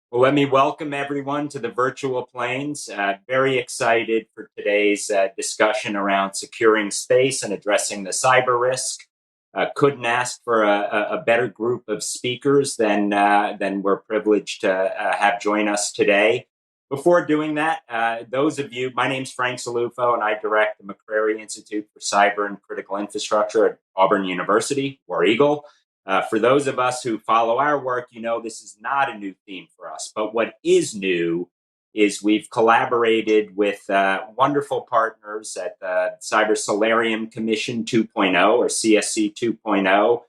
Well, let me welcome everyone to the virtual planes. Very excited for today's discussion around securing space and addressing the cyber risk. Couldn't ask for a better group of speakers than we're privileged to have join us today. Before doing that, those of you, my name's Frank Cilluffo, and I direct the McCrary Institute for Cyber and Critical Infrastructure at Auburn University, War Eagle. For those of us who follow our work, you know this is not a new theme for us. But what is new is we've collaborated with wonderful partners at the Cyber Solarium Commission 2.0 or CSC 2.0,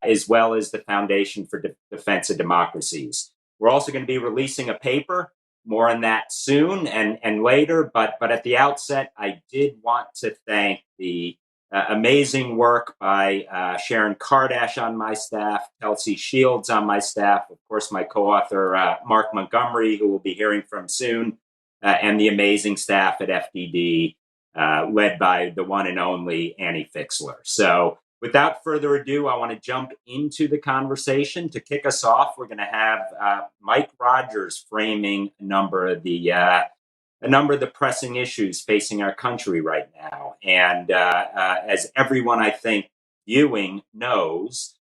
as well as the Foundation for Defense of Democracies. We're also going to be releasing a paper, more on that soon and later. But at the outset, I did want to thank the amazing work by Sharon Kardash on my staff, Kelsey Shields on my staff, of course, my co-author, Mark Montgomery, who we'll be hearing from soon, and the amazing staff at FDD, led by the one and only Annie Fixler. So without further ado, I want to jump into the conversation. To kick us off, we're going to have Mike Rogers framing a number of the pressing issues facing our country right now. And as everyone, I think, viewing knows,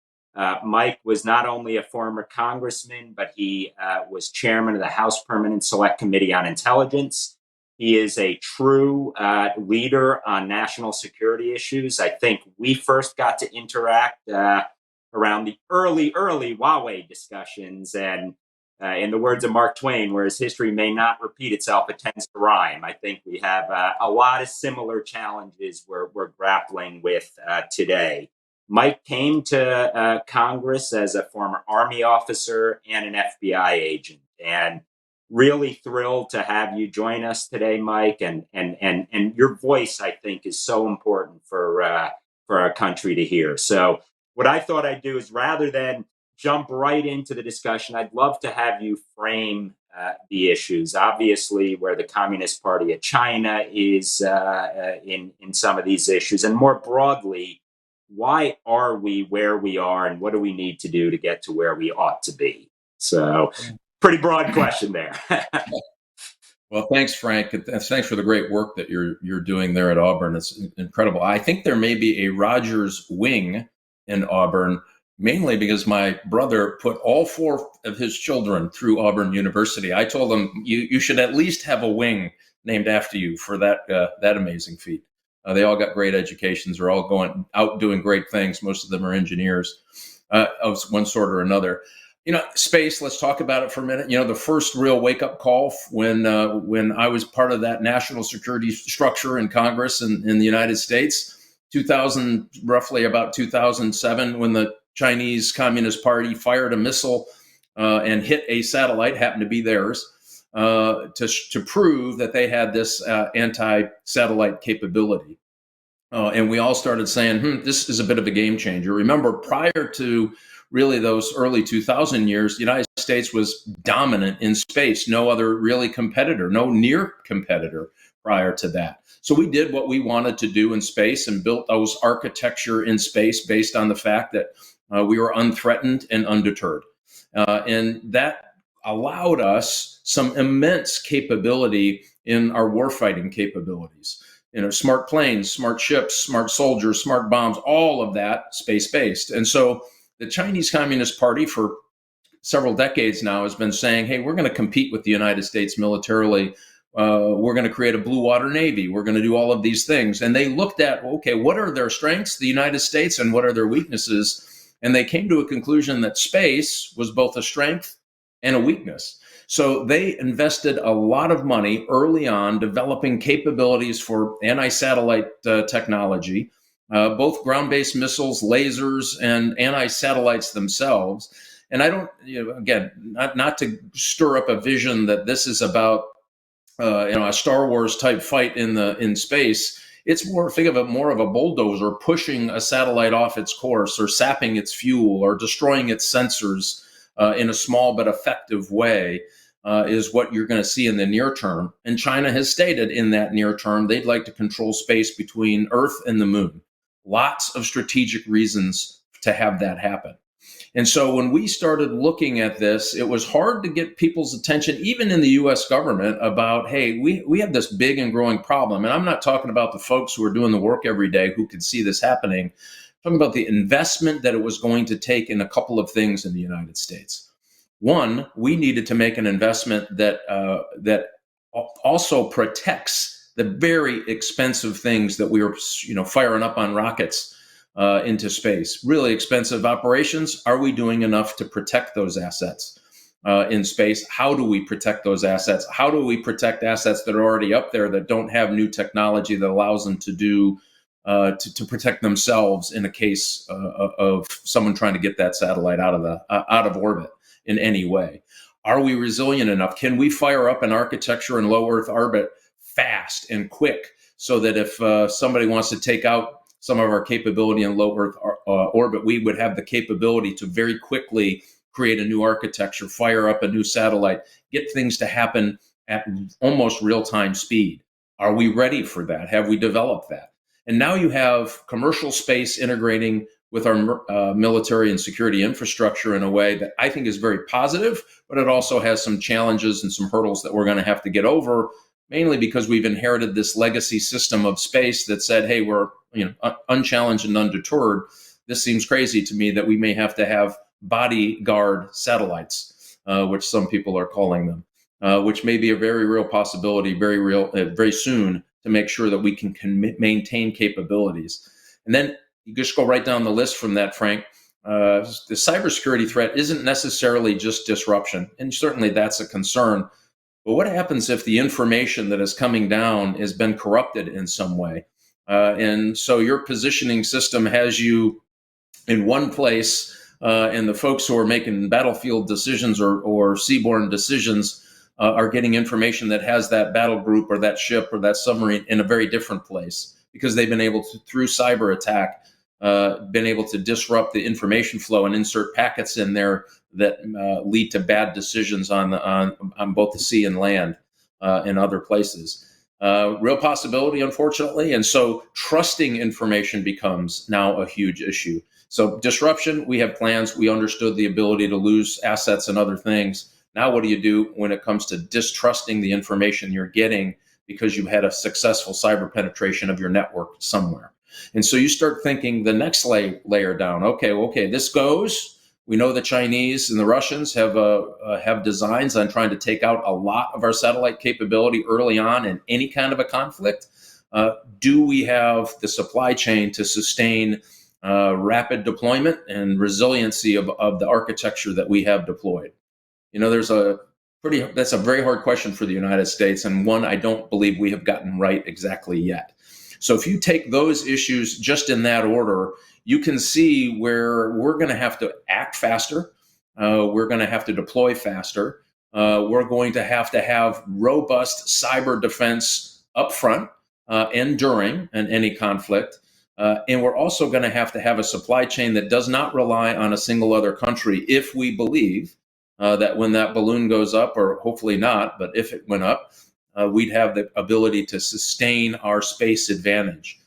Mike was not only a former congressman, but he was chairman of the House Permanent Select Committee on Intelligence. He is a true leader on national security issues. I think we first got to interact around the early Huawei discussions, and in the words of Mark Twain, whereas history may not repeat itself, it tends to rhyme. I think we have a lot of similar challenges we're grappling with today. Mike came to Congress as a former Army officer and an FBI agent, and really thrilled to have you join us today, Mike. And your voice, I think, is so important for our country to hear. So what I thought I'd do is, rather than jump right into the discussion, I'd love to have you frame the issues. Obviously, where the Communist Party of China is in some of these issues, and more broadly, why are we where we are, and what do we need to do to get to where we ought to be? So, pretty broad question there. Well, thanks, Frank. Thanks for the great work that you're doing there at Auburn. It's incredible. I think there may be a Rogers wing in Auburn, mainly because my brother put all four of his children through Auburn University. I told him, you should at least have a wing named after you for that amazing feat. They all got great educations. They're all going out doing great things. Most of them are engineers of one sort or another. Space, let's talk about it for a minute. The first real wake-up call when I was part of that national security structure in Congress in the United States, roughly about 2007, when the Chinese Communist Party fired a missile and hit a satellite, happened to be theirs, to prove that they had this anti-satellite capability. And we all started saying, this is a bit of a game changer. Remember, prior to really those early 2000 years, the United States was dominant in space. No other really competitor, no near competitor prior to that. So we did what we wanted to do in space and built those architecture in space based on the fact that we were unthreatened and undeterred. And that allowed us some immense capability in our warfighting capabilities. Smart planes, smart ships, smart soldiers, smart bombs, all of that space-based. And so the Chinese Communist Party for several decades now has been saying, hey, we're going to compete with the United States militarily. We're going to create a blue water navy. We're going to do all of these things. And they looked at, okay, what are their strengths, the United States, and what are their weaknesses? And they came to a conclusion that space was both a strength and a weakness. So they invested a lot of money early on developing capabilities for anti-satellite technology, both ground-based missiles, lasers, and anti-satellites themselves. And I don't, again, not to stir up a vision that this is about, a Star Wars type fight in space. It's more, think of it more of a bulldozer pushing a satellite off its course, or sapping its fuel, or destroying its sensors in a small but effective way. Is what you're going to see in the near term. And China has stated in that near term, they'd like to control space between Earth and the moon. Lots of strategic reasons to have that happen. And so when we started looking at this, it was hard to get people's attention, even in the US government, about, hey, we have this big and growing problem. And I'm not talking about the folks who are doing the work every day who could see this happening. I'm talking about the investment that it was going to take in a couple of things in the United States. One, we needed to make an investment that also protects the very expensive things that we were, firing up on rockets into space. Really expensive operations. Are we doing enough to protect those assets in space? How do we protect those assets? How do we protect assets that are already up there that don't have new technology that allows them to do to protect themselves in a case of someone trying to get that satellite out of orbit in any way? Are we resilient enough? Can we fire up an architecture in low Earth orbit fast and quick so that if somebody wants to take out some of our capability in low Earth orbit, we would have the capability to very quickly create a new architecture, fire up a new satellite, get things to happen at almost real-time speed? Are we ready for that? Have we developed that? And now you have commercial space integrating with our military and security infrastructure in a way that I think is very positive, but it also has some challenges and some hurdles that we're going to have to get over, mainly because we've inherited this legacy system of space that said, hey, we're unchallenged and undeterred. This seems crazy to me that we may have to have bodyguard satellites, which some people are calling them, which may be a very real possibility, very soon, to make sure that we can maintain capabilities. And then you just go right down the list from that, Frank. The cybersecurity threat isn't necessarily just disruption, and certainly that's a concern. But what happens if the information that is coming down has been corrupted in some way? And so your positioning system has you in one place, and the folks who are making battlefield decisions or seaborne decisions are getting information that has that battle group or that ship or that submarine in a very different place, because they've been able to, through cyber attack, been able to disrupt the information flow and insert packets in there that lead to bad decisions on both the sea and land and other places. Real possibility, unfortunately. And so trusting information becomes now a huge issue. So disruption, we have plans. We understood the ability to lose assets and other things. Now, what do you do when it comes to distrusting the information you're getting because you had a successful cyber penetration of your network somewhere? And so you start thinking the next layer down. Okay, this goes. We know the Chinese and the Russians have designs on trying to take out a lot of our satellite capability early on in any kind of a conflict. Do we have the supply chain to sustain rapid deployment and resiliency of the architecture that we have deployed? That's a very hard question for the United States, and one I don't believe we have gotten right exactly yet. So if you take those issues just in that order, you can see where we're going to have to act faster. We're going to have to deploy faster. We're going to have robust cyber defense upfront and during any conflict. And we're also going to have a supply chain that does not rely on a single other country if we believe that when that balloon goes up, or hopefully not, but if it went up, we'd have the ability to sustain our space advantage.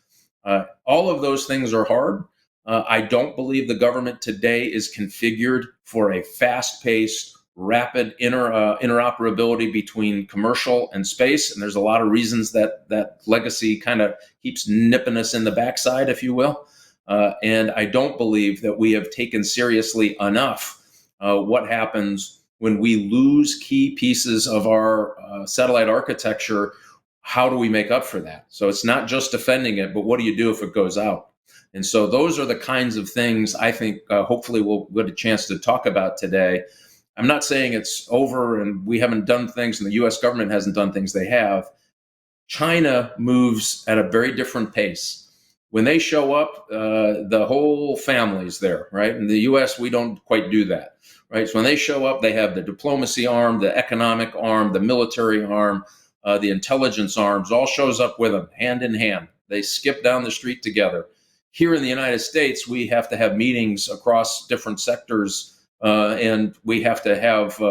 All of those things are hard. I don't believe the government today is configured for a fast-paced, rapid interoperability between commercial and space. And there's a lot of reasons that legacy kind of keeps nipping us in the backside, if you will. And I don't believe that we have taken seriously enough what happens when we lose key pieces of our satellite architecture. How do we make up for that? So it's not just defending it, but what do you do if it goes out? And so those are the kinds of things I think hopefully we'll get a chance to talk about today. I'm not saying it's over and we haven't done things and the U.S. government hasn't done things. They have. China moves at a very different pace. When they show up, the whole family's there, right? In the U.S., we don't quite do that, right? So when they show up, they have the diplomacy arm, the economic arm, the military arm, the intelligence arms, all shows up with them, hand in hand. They skip down the street together. Here in the United States, we have to have meetings across different sectors, and we have to have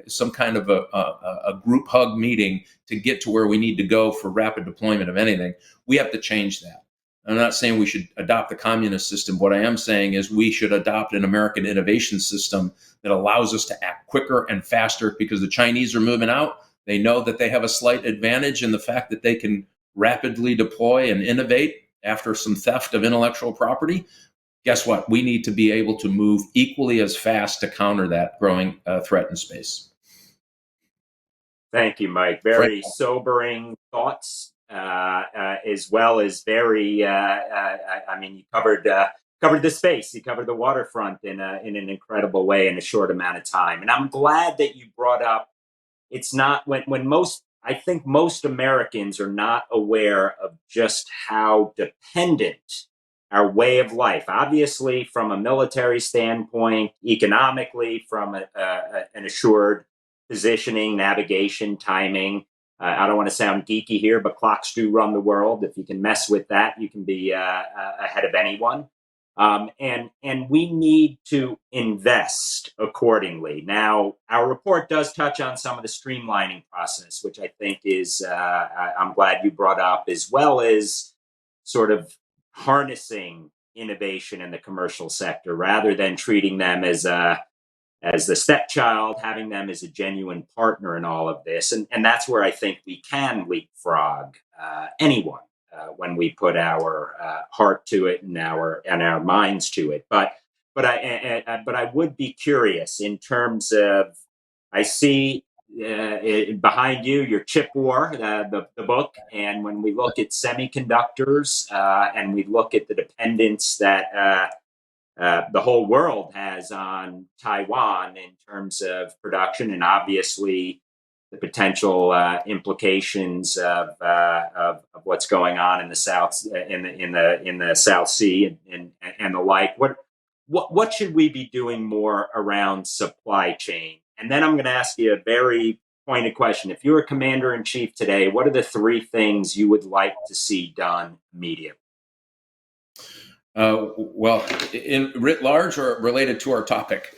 some kind of a group hug meeting to get to where we need to go for rapid deployment of anything. We have to change that. I'm not saying we should adopt the communist system. What I am saying is we should adopt an American innovation system that allows us to act quicker and faster, because the Chinese are moving out. They know that they have a slight advantage in the fact that they can rapidly deploy and innovate after some theft of intellectual property. Guess what? We need to be able to move equally as fast to counter that growing threat in space. Thank you, Mike. Very sobering thoughts, as well as very. I mean, you covered the space, you covered the waterfront in an incredible way in a short amount of time, and I'm glad that you brought up. It's not when most. I think most Americans are not aware of just how dependent our way of life, obviously from a military standpoint, economically, from an assured positioning, navigation, timing. I don't want to sound geeky here, but clocks do run the world. If you can mess with that, you can be ahead of anyone. And we need to invest accordingly. Now, our report does touch on some of the streamlining process, which I think is, I'm glad you brought up, as well as sort of harnessing innovation in the commercial sector rather than treating them as the stepchild, having them as a genuine partner in all of this. And that's where I think we can leapfrog anyone when we put our heart to it and our minds to it. But I would be curious in terms of, I see behind you your chip war, the book, and when we look at semiconductors and we look at the dependence that the whole world has on Taiwan in terms of production, and obviously the potential implications of what's going on in the South, in the South Sea, and the like. What should we be doing more around supply chain? And then I'm going to ask you a very pointed question. If you're a commander in chief today, what are the 3 things you would like to see done immediately? Well, in writ large or related to our topic?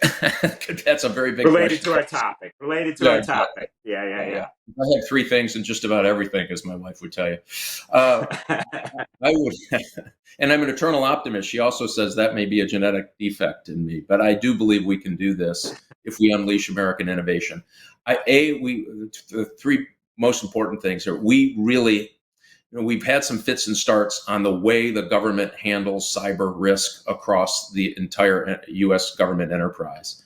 That's a very big related question. To our topic. Related to our topic. Yeah. I have 3 things in just about everything, as my wife would tell you. I would, and I'm an eternal optimist. She also says that may be a genetic defect in me, but I do believe we can do this if we unleash American innovation. The 3 most important things are we really. We've had some fits and starts on the way the government handles cyber risk across the entire U.S. government enterprise.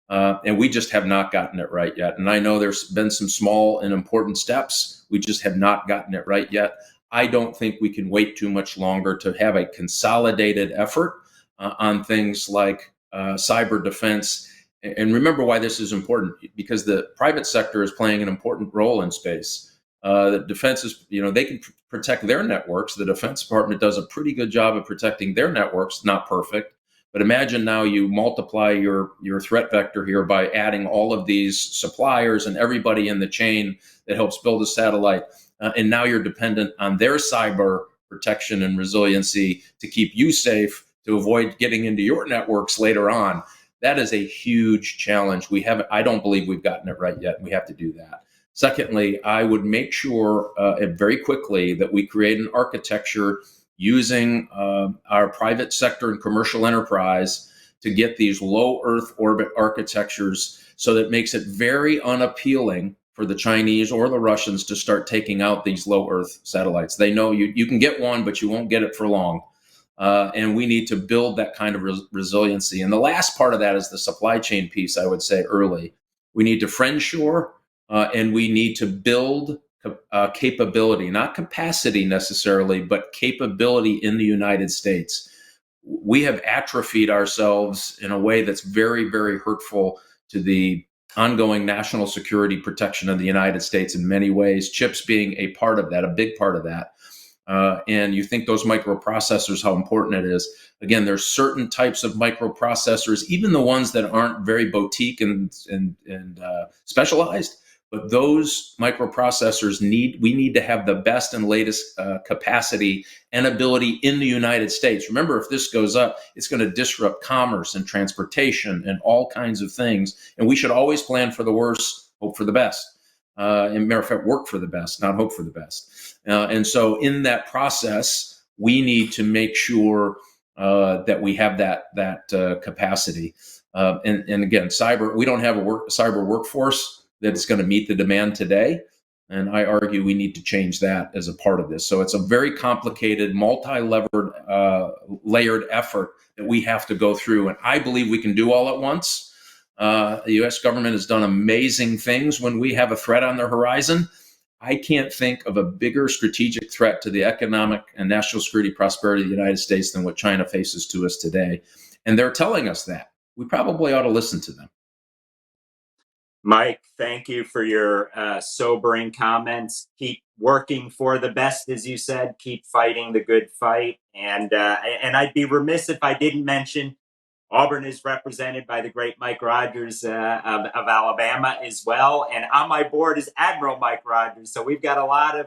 And we just have not gotten it right yet. And I know there's been some small and important steps. We just have not gotten it right yet. I don't think we can wait too much longer to have a consolidated effort on things like cyber defense. And remember why this is important, because the private sector is playing an important role in space. The defense is, they can protect their networks. The Defense Department does a pretty good job of protecting their networks, not perfect. But imagine now you multiply your threat vector here by adding all of these suppliers and everybody in the chain that helps build a satellite. And now you're dependent on their cyber protection and resiliency to keep you safe, to avoid getting into your networks later on. That is a huge challenge. I don't believe we've gotten it right yet. We have to do that. Secondly, I would make sure very quickly that we create an architecture using our private sector and commercial enterprise to get these low Earth orbit architectures, so that it makes it very unappealing for the Chinese or the Russians to start taking out these low Earth satellites. They know you can get one, but you won't get it for long. And we need to build that kind of resiliency. And the last part of that is the supply chain piece, I would say early. We need to friendshore. And we need to build capability, not capacity necessarily, but capability in the United States. We have atrophied ourselves in a way that's very, very hurtful to the ongoing national security protection of the United States in many ways, chips being a part of that, a big part of that. And you think those microprocessors, how important it is. Again, there's certain types of microprocessors, even the ones that aren't very boutique and specialized. But those microprocessors we need to have the best and latest capacity and ability in the United States. Remember, if this goes up, it's going to disrupt commerce and transportation and all kinds of things. And we should always plan for the worst, hope for the best. And matter of fact, work for the best, not hope for the best. And so in that process, we need to make sure that we have that capacity. And again, we don't have a cyber workforce that's going to meet the demand today. And I argue we need to change that as a part of this. So it's a very complicated, layered effort that we have to go through. And I believe we can do all at once. The U.S. government has done amazing things when we have a threat on the horizon. I can't think of a bigger strategic threat to the economic and national security prosperity of the United States than what China faces to us today. And they're telling us that. We probably ought to listen to them. Mike, thank you for your sobering comments. Keep working for the best, as you said. Keep fighting the good fight. And I'd be remiss if I didn't mention Auburn is represented by the great Mike Rogers of Alabama as well. And on my board is Admiral Mike Rogers. So we've got a lot of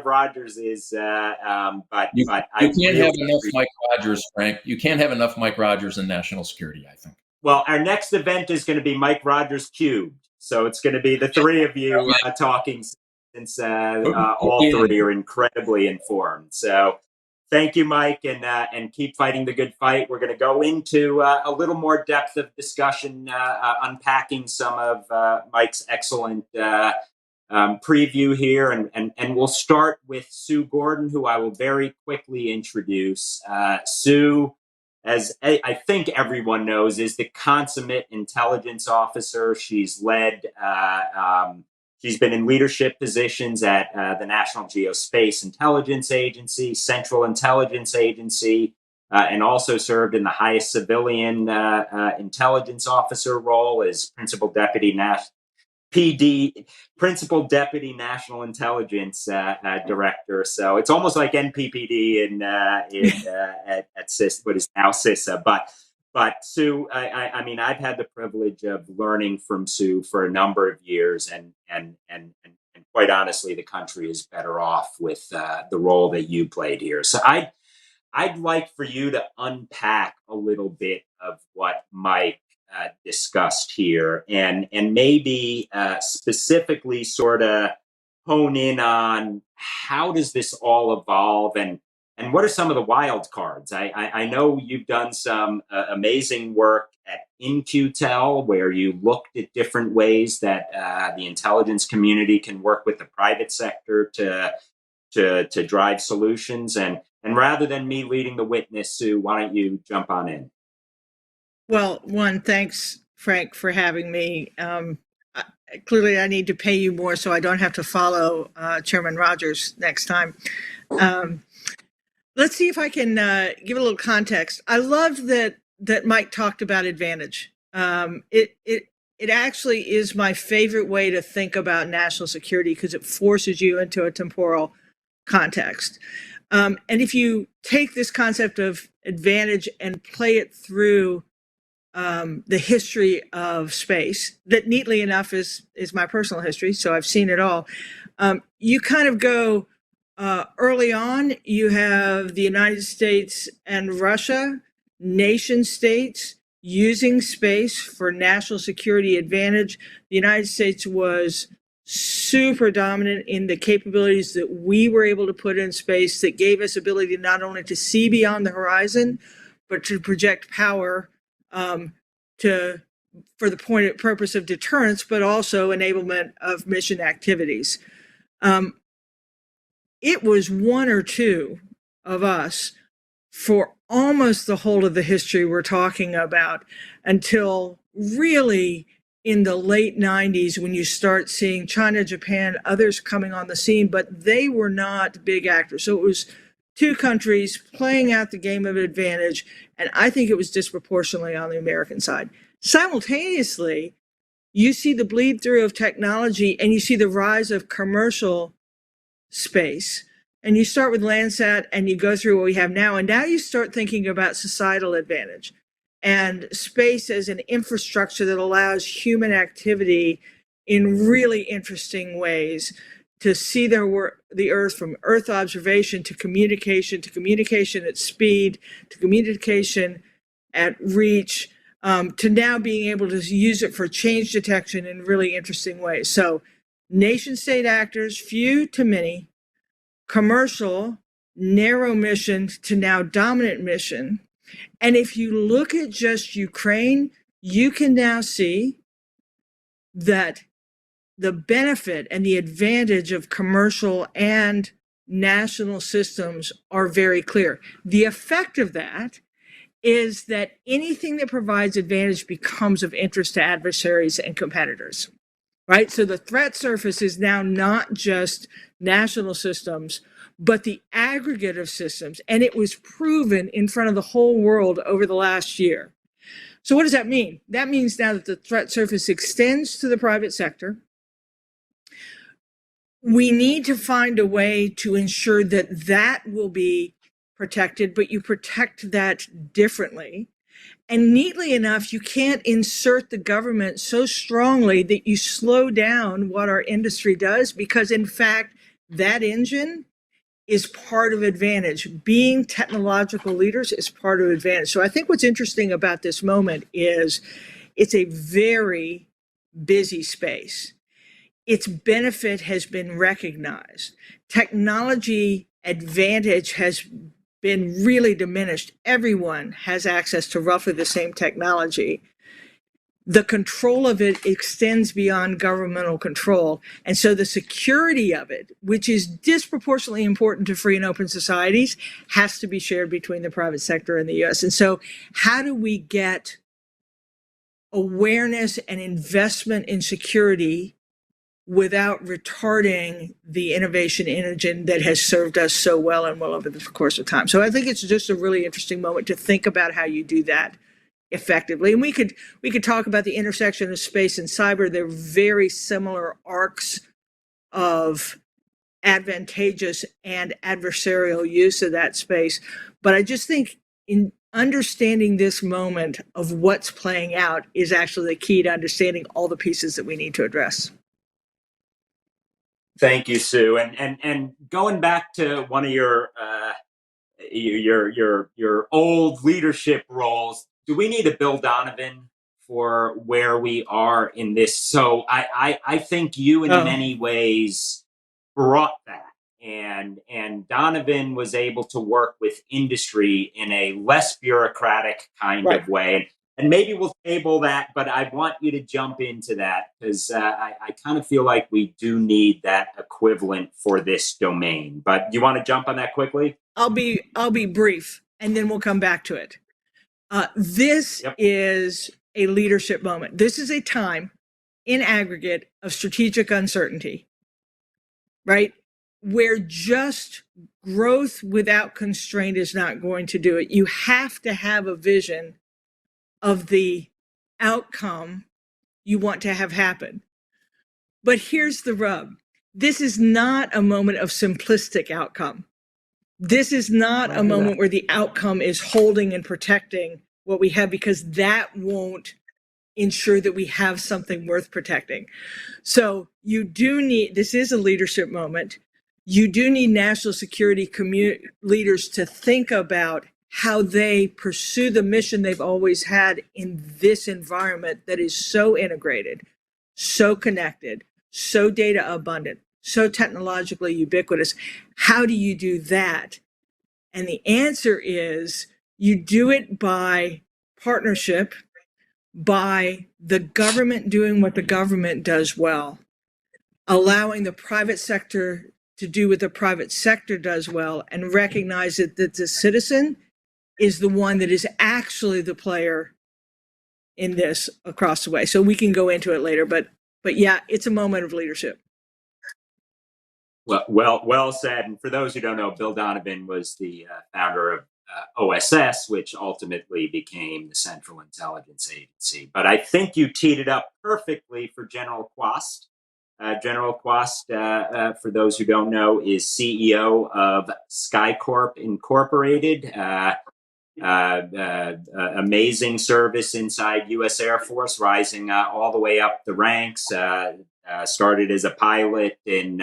Rogerses. You can't have enough Mike Rogers, Frank. You can't have enough Mike Rogers in national security, I think. Well, our next event is going to be Mike Rogers cubed. So it's going to be the three of you talking, since all three are incredibly informed. So thank you, Mike, and keep fighting the good fight. We're going to go into a little more depth of discussion, unpacking some of Mike's excellent preview here. And we'll start with Sue Gordon, who I will very quickly introduce. Sue, as I think everyone knows, is the consummate intelligence officer. She's she's been in leadership positions at the National Geospace Intelligence Agency, Central Intelligence Agency, and also served in the highest civilian intelligence officer role as Principal Deputy National Intelligence Director. So it's almost like NPPD at CIS, what is now CISA. But Sue, I mean, I've had the privilege of learning from Sue for a number of years, and quite honestly, the country is better off with the role that you played here. So I'd like for you to unpack a little bit of what Mike discussed here, and maybe specifically sort of hone in on how does this all evolve, and what are some of the wild cards? I know you've done some amazing work at InQtel, where you looked at different ways that the intelligence community can work with the private sector to drive solutions. And rather than me leading the witness, Sue, why don't you jump on in? Well, thanks, Frank, for having me. Clearly, I need to pay you more so I don't have to follow Chairman Rogers next time. Let's see if I can give a little context. I loved that Mike talked about advantage. It actually is my favorite way to think about national security, because it forces you into a temporal context. And if you take this concept of advantage and play it through the history of space, that neatly enough is my personal history, so I've seen it all. You kind of go early on, you have the United States and Russia, nation states, using space for national security advantage. The United States was super dominant in the capabilities that we were able to put in space that gave us ability not only to see beyond the horizon, but to project power for the purpose of deterrence, but also enablement of mission activities. It was one or two of us for almost the whole of the history we're talking about, until really in the late 90s, when you start seeing China, Japan, others coming on the scene, but they were not big actors. So it was two countries playing out the game of advantage, and I think it was disproportionately on the American side. Simultaneously, you see the bleed through of technology, and you see the rise of commercial space. And you start with Landsat, and you go through what we have now, and now you start thinking about societal advantage and space as an infrastructure that allows human activity in really interesting ways to see the Earth, from Earth observation to communication at speed, to communication at reach, to now being able to use it for change detection in really interesting ways. So nation state actors, few to many, commercial, narrow mission to now dominant mission. And if you look at just Ukraine, you can now see that the benefit and the advantage of commercial and national systems are very clear. The effect of that is that anything that provides advantage becomes of interest to adversaries and competitors, right? So the threat surface is now not just national systems, but the aggregate of systems. And it was proven in front of the whole world over the last year. So what does that mean? That means now that the threat surface extends to the private sector. We need to find a way to ensure that that will be protected, but you protect that differently. And neatly enough, you can't insert the government so strongly that you slow down what our industry does, because in fact, that engine is part of advantage. Being technological leaders is part of advantage. So I think what's interesting about this moment is it's a very busy space. Its benefit has been recognized. Technology advantage has been really diminished. Everyone has access to roughly the same technology. The control of it extends beyond governmental control. And so the security of it, which is disproportionately important to free and open societies, has to be shared between the private sector and the US. And so how do we get awareness and investment in security without retarding the innovation engine that has served us so well and well over the course of time? So I think it's just a really interesting moment to think about how you do that effectively. And we could talk about the intersection of space and cyber. They're very similar arcs of advantageous and adversarial use of that space. But I just think in understanding this moment of what's playing out is actually the key to understanding all the pieces that we need to address. Thank you, Sue. And going back to one of your old leadership roles, do we need a Bill Donovan for where we are in this? So I think you in many ways brought that, and Donovan was able to work with industry in a less bureaucratic kind of way. And maybe we'll table that, but I want you to jump into that because I kind of feel like we do need that equivalent for this domain. But do you want to jump on that quickly? I'll be brief, and then we'll come back to it. This is a leadership moment. This is a time in aggregate of strategic uncertainty, right? Where just growth without constraint is not going to do it. You have to have a vision of the outcome you want to have happen. But here's the rub. This is not a moment of simplistic outcome. This is not a moment where the outcome is holding and protecting what we have, because that won't ensure that we have something worth protecting. So you do need, this is a leadership moment. You do need national security leaders to think about how they pursue the mission they've always had in this environment that is so integrated, so connected, so data abundant, so technologically ubiquitous. How do you do that? And the answer is you do it by partnership, by the government doing what the government does well, allowing the private sector to do what the private sector does well, and recognize that the citizen is the one that is actually the player in this across the way. So we can go into it later, but yeah, it's a moment of leadership. Well said. And for those who don't know, Bill Donovan was the founder of OSS, which ultimately became the Central Intelligence Agency. But I think you teed it up perfectly for General Kwast. General Kwast, for those who don't know, is CEO of Skycorp Incorporated. Amazing service inside U.S. Air Force, rising all the way up the ranks. Started as a pilot in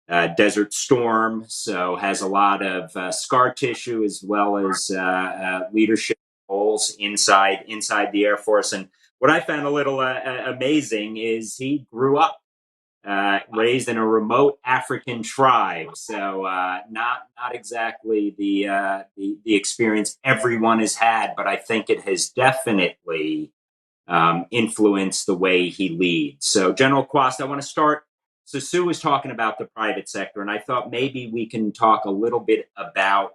Desert Storm, so has a lot of scar tissue as well as leadership roles inside the Air Force. And what I found a little amazing is he grew up raised in a remote African tribe, so not exactly the experience everyone has had, but I think it has definitely influenced the way he leads. So, General Kwast, I want to start. So, Sue was talking about the private sector, and I thought maybe we can talk a little bit about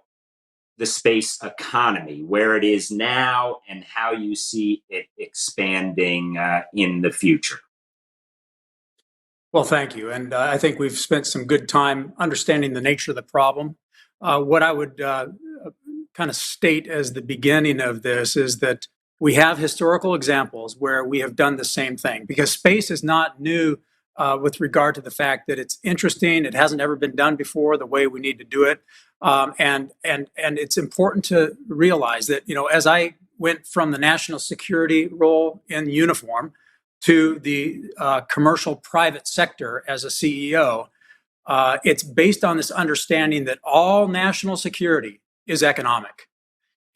the space economy, where it is now, and how you see it expanding in the future. Well, thank you. And I think we've spent some good time understanding the nature of the problem. What I would kind of state as the beginning of this is that we have historical examples where we have done the same thing, because space is not new with regard to the fact that it's interesting. It hasn't ever been done before the way we need to do it. And it's important to realize that, as I went from the national security role in uniform to the commercial private sector as a CEO, it's based on this understanding that all national security is economic,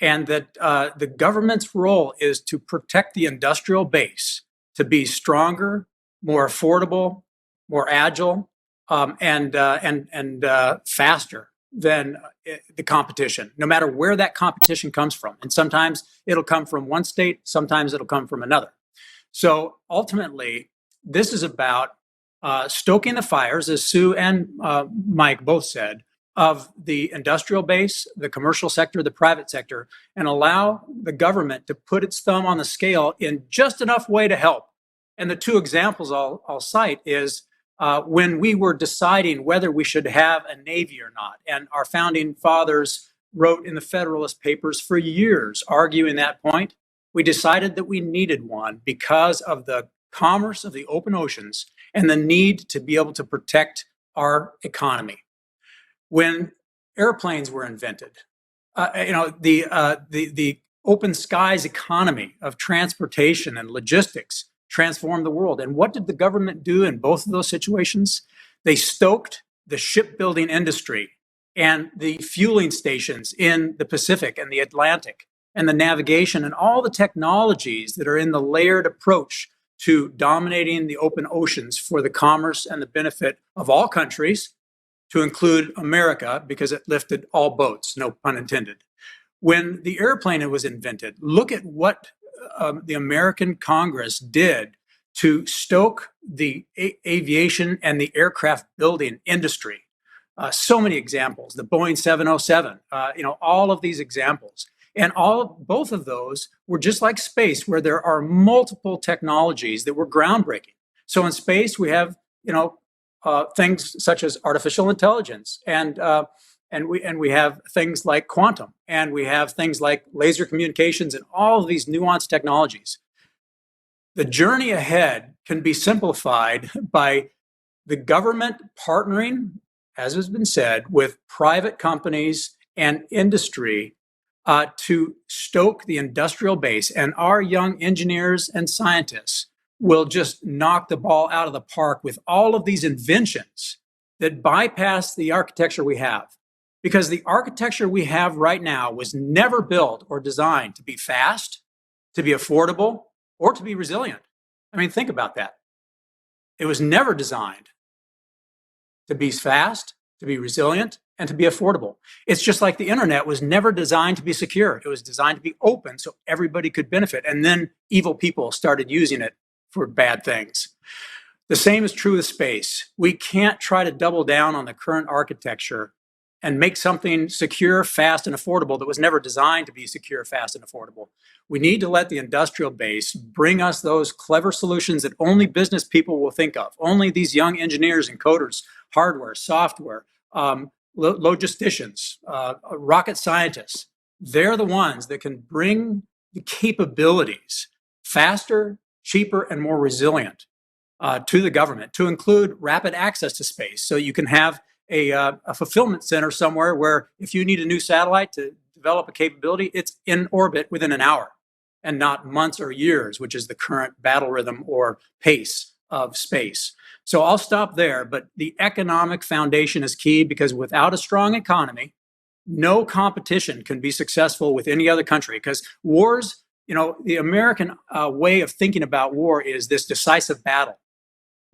and that the government's role is to protect the industrial base to be stronger, more affordable, more agile, and faster than the competition, no matter where that competition comes from. And sometimes it'll come from one state, sometimes it'll come from another. So ultimately, this is about stoking the fires, as Sue and Mike both said, of the industrial base, the commercial sector, the private sector, and allow the government to put its thumb on the scale in just enough way to help. And the two examples I'll cite is when we were deciding whether we should have a Navy or not. And our founding fathers wrote in the Federalist Papers for years arguing that point. We decided that we needed one because of the commerce of the open oceans and the need to be able to protect our economy. When airplanes were invented, the open skies economy of transportation and logistics transformed the world. And what did the government do in both of those situations? They stoked the shipbuilding industry and the fueling stations in the Pacific and the Atlantic, and the navigation and all the technologies that are in the layered approach to dominating the open oceans for the commerce and the benefit of all countries, to include America, because it lifted all boats, no pun intended. When the airplane was invented, look at what the American Congress did to stoke the aviation and the aircraft building industry. So many examples, the Boeing 707, all of these examples. And both of those were just like space, where there are multiple technologies that were groundbreaking. So in space, we have, things such as artificial intelligence, and we have things like quantum, and we have things like laser communications, and all of these nuanced technologies. The journey ahead can be simplified by the government partnering, as has been said, with private companies and industry to stoke the industrial base. And our young engineers and scientists will just knock the ball out of the park with all of these inventions that bypass the architecture we have. Because the architecture we have right now was never built or designed to be fast, to be affordable, or to be resilient. I mean, think about that. It was never designed to be fast, to be resilient, and to be affordable. It's just like the internet was never designed to be secure. It was designed to be open so everybody could benefit. And then evil people started using it for bad things. The same is true with space. We can't try to double down on the current architecture and make something secure, fast, and affordable that was never designed to be secure, fast, and affordable. We need to let the industrial base bring us those clever solutions that only business people will think of. Only these young engineers and coders, hardware, software, logisticians, rocket scientists, they're the ones that can bring the capabilities faster, cheaper, and more resilient to the government, to include rapid access to space. So you can have a fulfillment center somewhere where if you need a new satellite to develop a capability, it's in orbit within an hour and not months or years, which is the current battle rhythm or pace of space. So I'll stop there, but the economic foundation is key, because without a strong economy, no competition can be successful with any other country. Because wars, the American way of thinking about war is this decisive battle.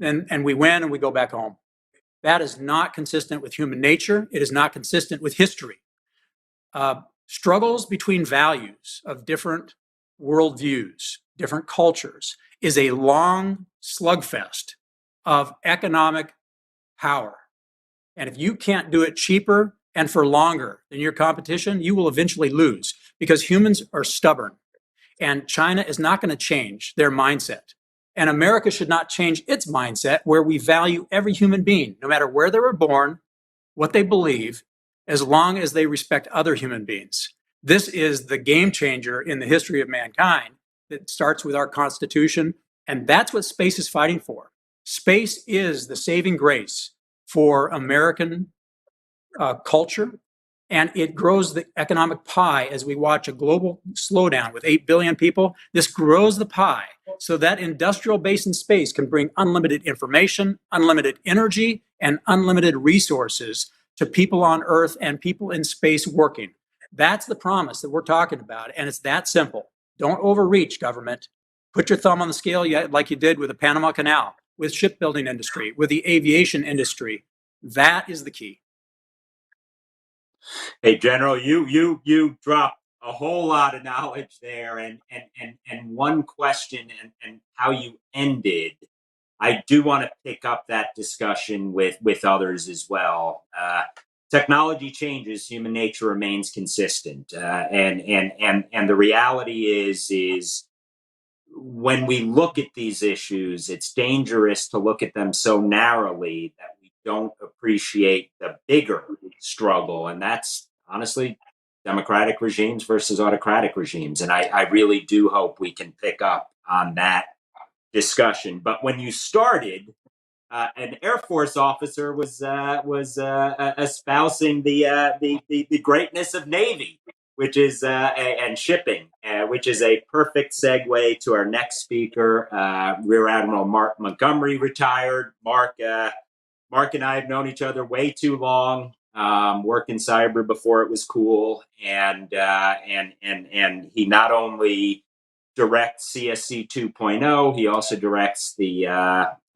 and we win and we go back home. That is not consistent with human nature. It is not consistent with history. Struggles between values of different worldviews, different cultures, is a long slugfest of economic power. And if you can't do it cheaper and for longer than your competition, you will eventually lose, because humans are stubborn. And China is not going to change their mindset. And America should not change its mindset, where we value every human being, no matter where they were born, what they believe, as long as they respect other human beings. This is the game changer in the history of mankind that starts with our Constitution. And that's what space is fighting for. Space is the saving grace for American culture. And it grows the economic pie as we watch a global slowdown with 8 billion people. This grows the pie so that industrial base in space can bring unlimited information, unlimited energy, and unlimited resources to people on Earth and people in space working. That's the promise that we're talking about. And it's that simple. Don't overreach, government. Put your thumb on the scale like you did with the Panama Canal, with shipbuilding industry, with the aviation industry. That is the key. Hey, General, you dropped a whole lot of knowledge there, and one question and how you ended. I do want to pick up that discussion with others as well. Technology changes, human nature remains consistent, and the reality is when we look at these issues, it's dangerous to look at them so narrowly that we don't appreciate the bigger struggle. And that's honestly democratic regimes versus autocratic regimes. And I really do hope we can pick up on that discussion. But when you started, an Air Force officer was espousing the greatness of Navy, which is and shipping, which is a perfect segue to our next speaker, Rear Admiral Mark Montgomery, retired. Mark and I have known each other way too long. Worked in cyber before it was cool, and he not only directs CSC 2.0, he also directs the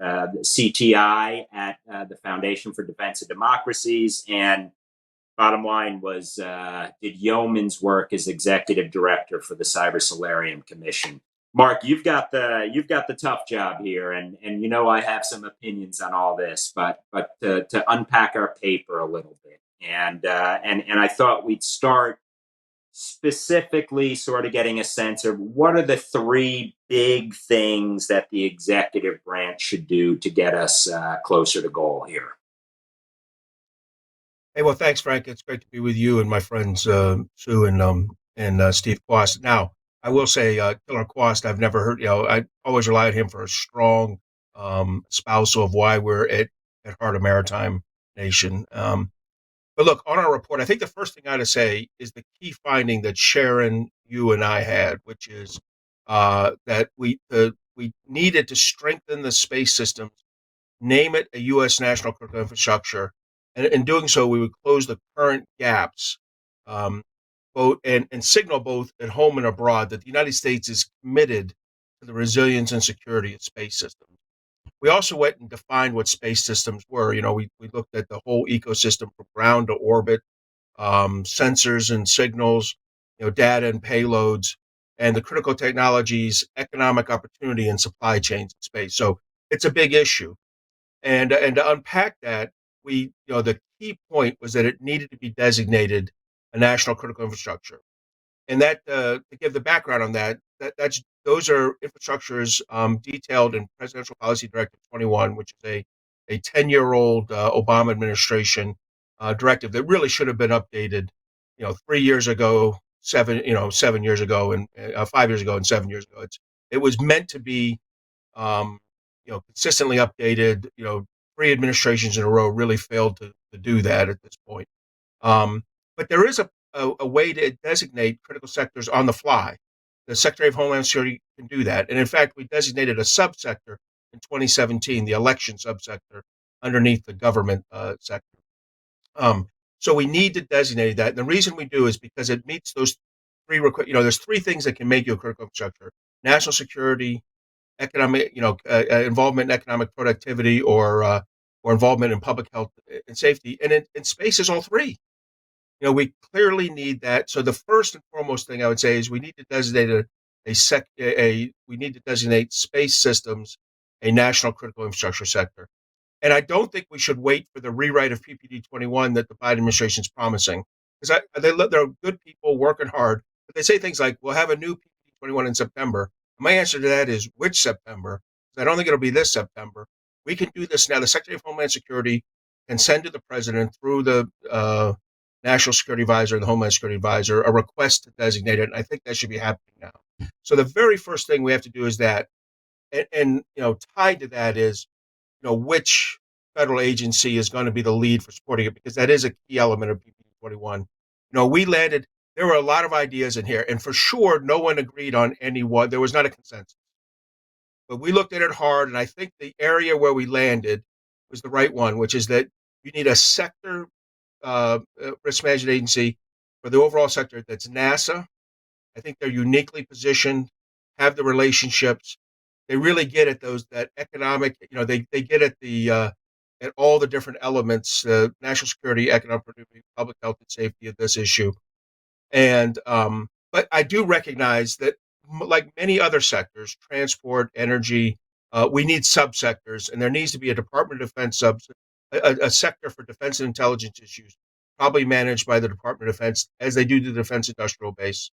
CTI at the Foundation for Defense of Democracies, and bottom line was did yeoman's work as executive director for the Cyber Solarium Commission. Mark, you've got the tough job here, and you know I have some opinions on all this, but to unpack our paper a little bit, and I thought we'd start specifically sort of getting a sense of what are the three big things that the executive branch should do to get us closer to goal here. Hey, well, thanks, Frank. It's great to be with you and my friends Sue and Steve Kwast. Now, I will say, Killer Kwast, I've never heard. I always rely on him for a strong espousal of why we're at heart a maritime nation. But look, on our report, I think the first thing I ought to say is the key finding that Sharon, you, and I had, which is that we needed to strengthen the space systems, name it a U.S. national critical infrastructure, and in doing so, we would close the current gaps, both and signal both at home and abroad that the United States is committed to the resilience and security of space systems. We also went and defined what space systems were. We looked at the whole ecosystem from ground to orbit, sensors and signals, data and payloads, and the critical technologies, economic opportunity, and supply chains in space. So it's a big issue. And to unpack that, the key point was that it needed to be designated a national critical infrastructure. And that to give the background on those are infrastructures detailed in Presidential Policy Directive 21, which is a 10-year-old Obama administration directive that really should have been updated, 3 years ago, 7 years ago, and 5 years ago, and 7 years ago. It was meant to be, consistently updated. 3 administrations in a row really failed to do that at this point. But there is a way to designate critical sectors on the fly. The Secretary of Homeland Security can do that. And in fact, we designated a subsector in 2017, the election subsector, underneath the government sector. So we need to designate that. And the reason we do is because it meets those three there's 3 things that can make you a critical infrastructure: national security, economic, involvement in economic productivity or involvement in public health and safety. And in space is all three. We clearly need that. So the first and foremost thing I would say is we need to designate we need to designate space systems a national critical infrastructure sector. And I don't think we should wait for the rewrite of PPD 21 that the Biden administration is promising, because they're good people working hard, but they say things like, "We'll have a new PPD 21 in September." My answer to that is, which September? I don't think it'll be this September. We can do this now. The Secretary of Homeland Security can send to the president through the National Security Advisor and the Homeland Security Advisor a request to designate it, and I think that should be happening now. So the very first thing we have to do is that, and tied to that is, which federal agency is going to be the lead for supporting it, because that is a key element of PPD 21. There were a lot of ideas in here, and for sure, no one agreed on any one. There was not a consensus. But we looked at it hard, and I think the area where we landed was the right one, which is that you need a sector risk management agency for the overall sector that's NASA. I think they're uniquely positioned, have the relationships. They really get at that economic, they get at at all the different elements, national security, economic productivity, public health and safety of this issue. And, but I do recognize that, like many other sectors, transport, energy, we need subsectors, and there needs to be a Department of Defense a sector for defense and intelligence issues, probably managed by the Department of Defense, as they do the defense industrial base.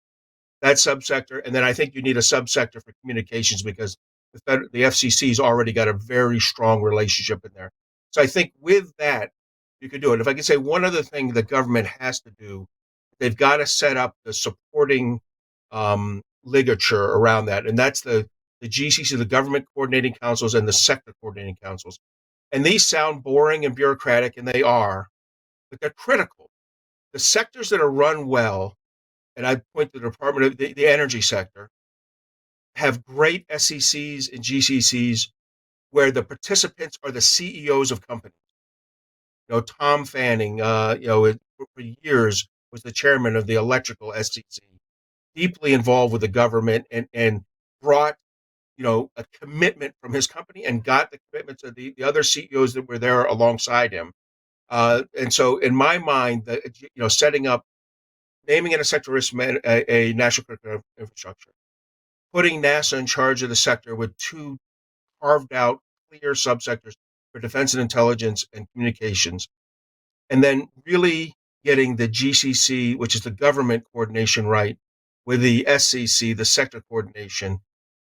That subsector, and then I think you need a subsector for communications, because the FCC's already got a very strong relationship in there. So I think with that, you could do it. If I could say one other thing the government has to do, they've got to set up the supporting ligature around that, and that's the GCC, the Government Coordinating Councils, and the Sector Coordinating Councils. And these sound boring and bureaucratic, and they are, but they're critical. The sectors that are run well, and I point to the Department of the energy sector, have great SECs and GCCs where the participants are the CEOs of companies. Tom Fanning, for years was the chairman of the electrical SEC, deeply involved with the government, and brought, a commitment from his company and got the commitments of the other CEOs that were there alongside him. And so in my mind, setting up, naming it a sector risk, a national critical infrastructure, putting NASA in charge of the sector with two carved out clear subsectors for defense and intelligence and communications, and then really getting the GCC, which is the government coordination, right, with the SCC, the sector coordination.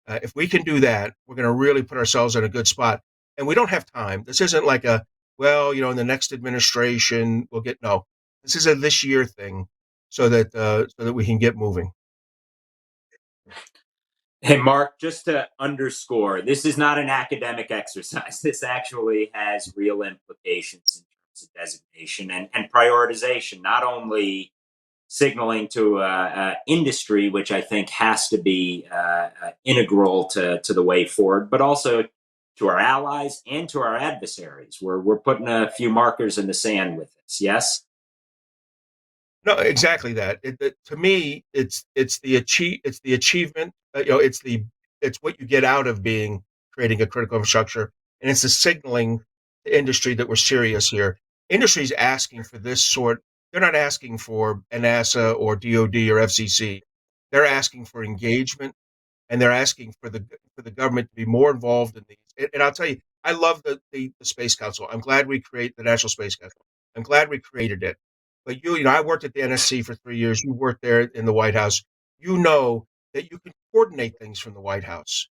If we can do that, we're going to really put ourselves in a good spot. And we don't have time. This isn't like in the next administration we'll get. No, this is a this year thing, so that we can get moving. Hey, Mark, just to underscore, this is not an academic exercise. This actually has real implications in terms of designation and prioritization, not only signaling to industry, which I think has to be integral to the way forward, but also to our allies and to our adversaries. We're putting a few markers in the sand with this. Yes. No, exactly that. To me, it's the achievement. It's what you get out of creating a critical infrastructure, and it's the signaling to industry that we're serious here. Industry's asking for this sort. They're not asking for NASA or DoD or FCC. They're asking for engagement, and they're asking for the government to be more involved in these. And I'll tell you, I love the Space Council. I'm glad we create the National Space Council. I'm glad we created it. But I worked at the NSC for 3 years. You worked there in the White House. You know that you can coordinate things from the White House.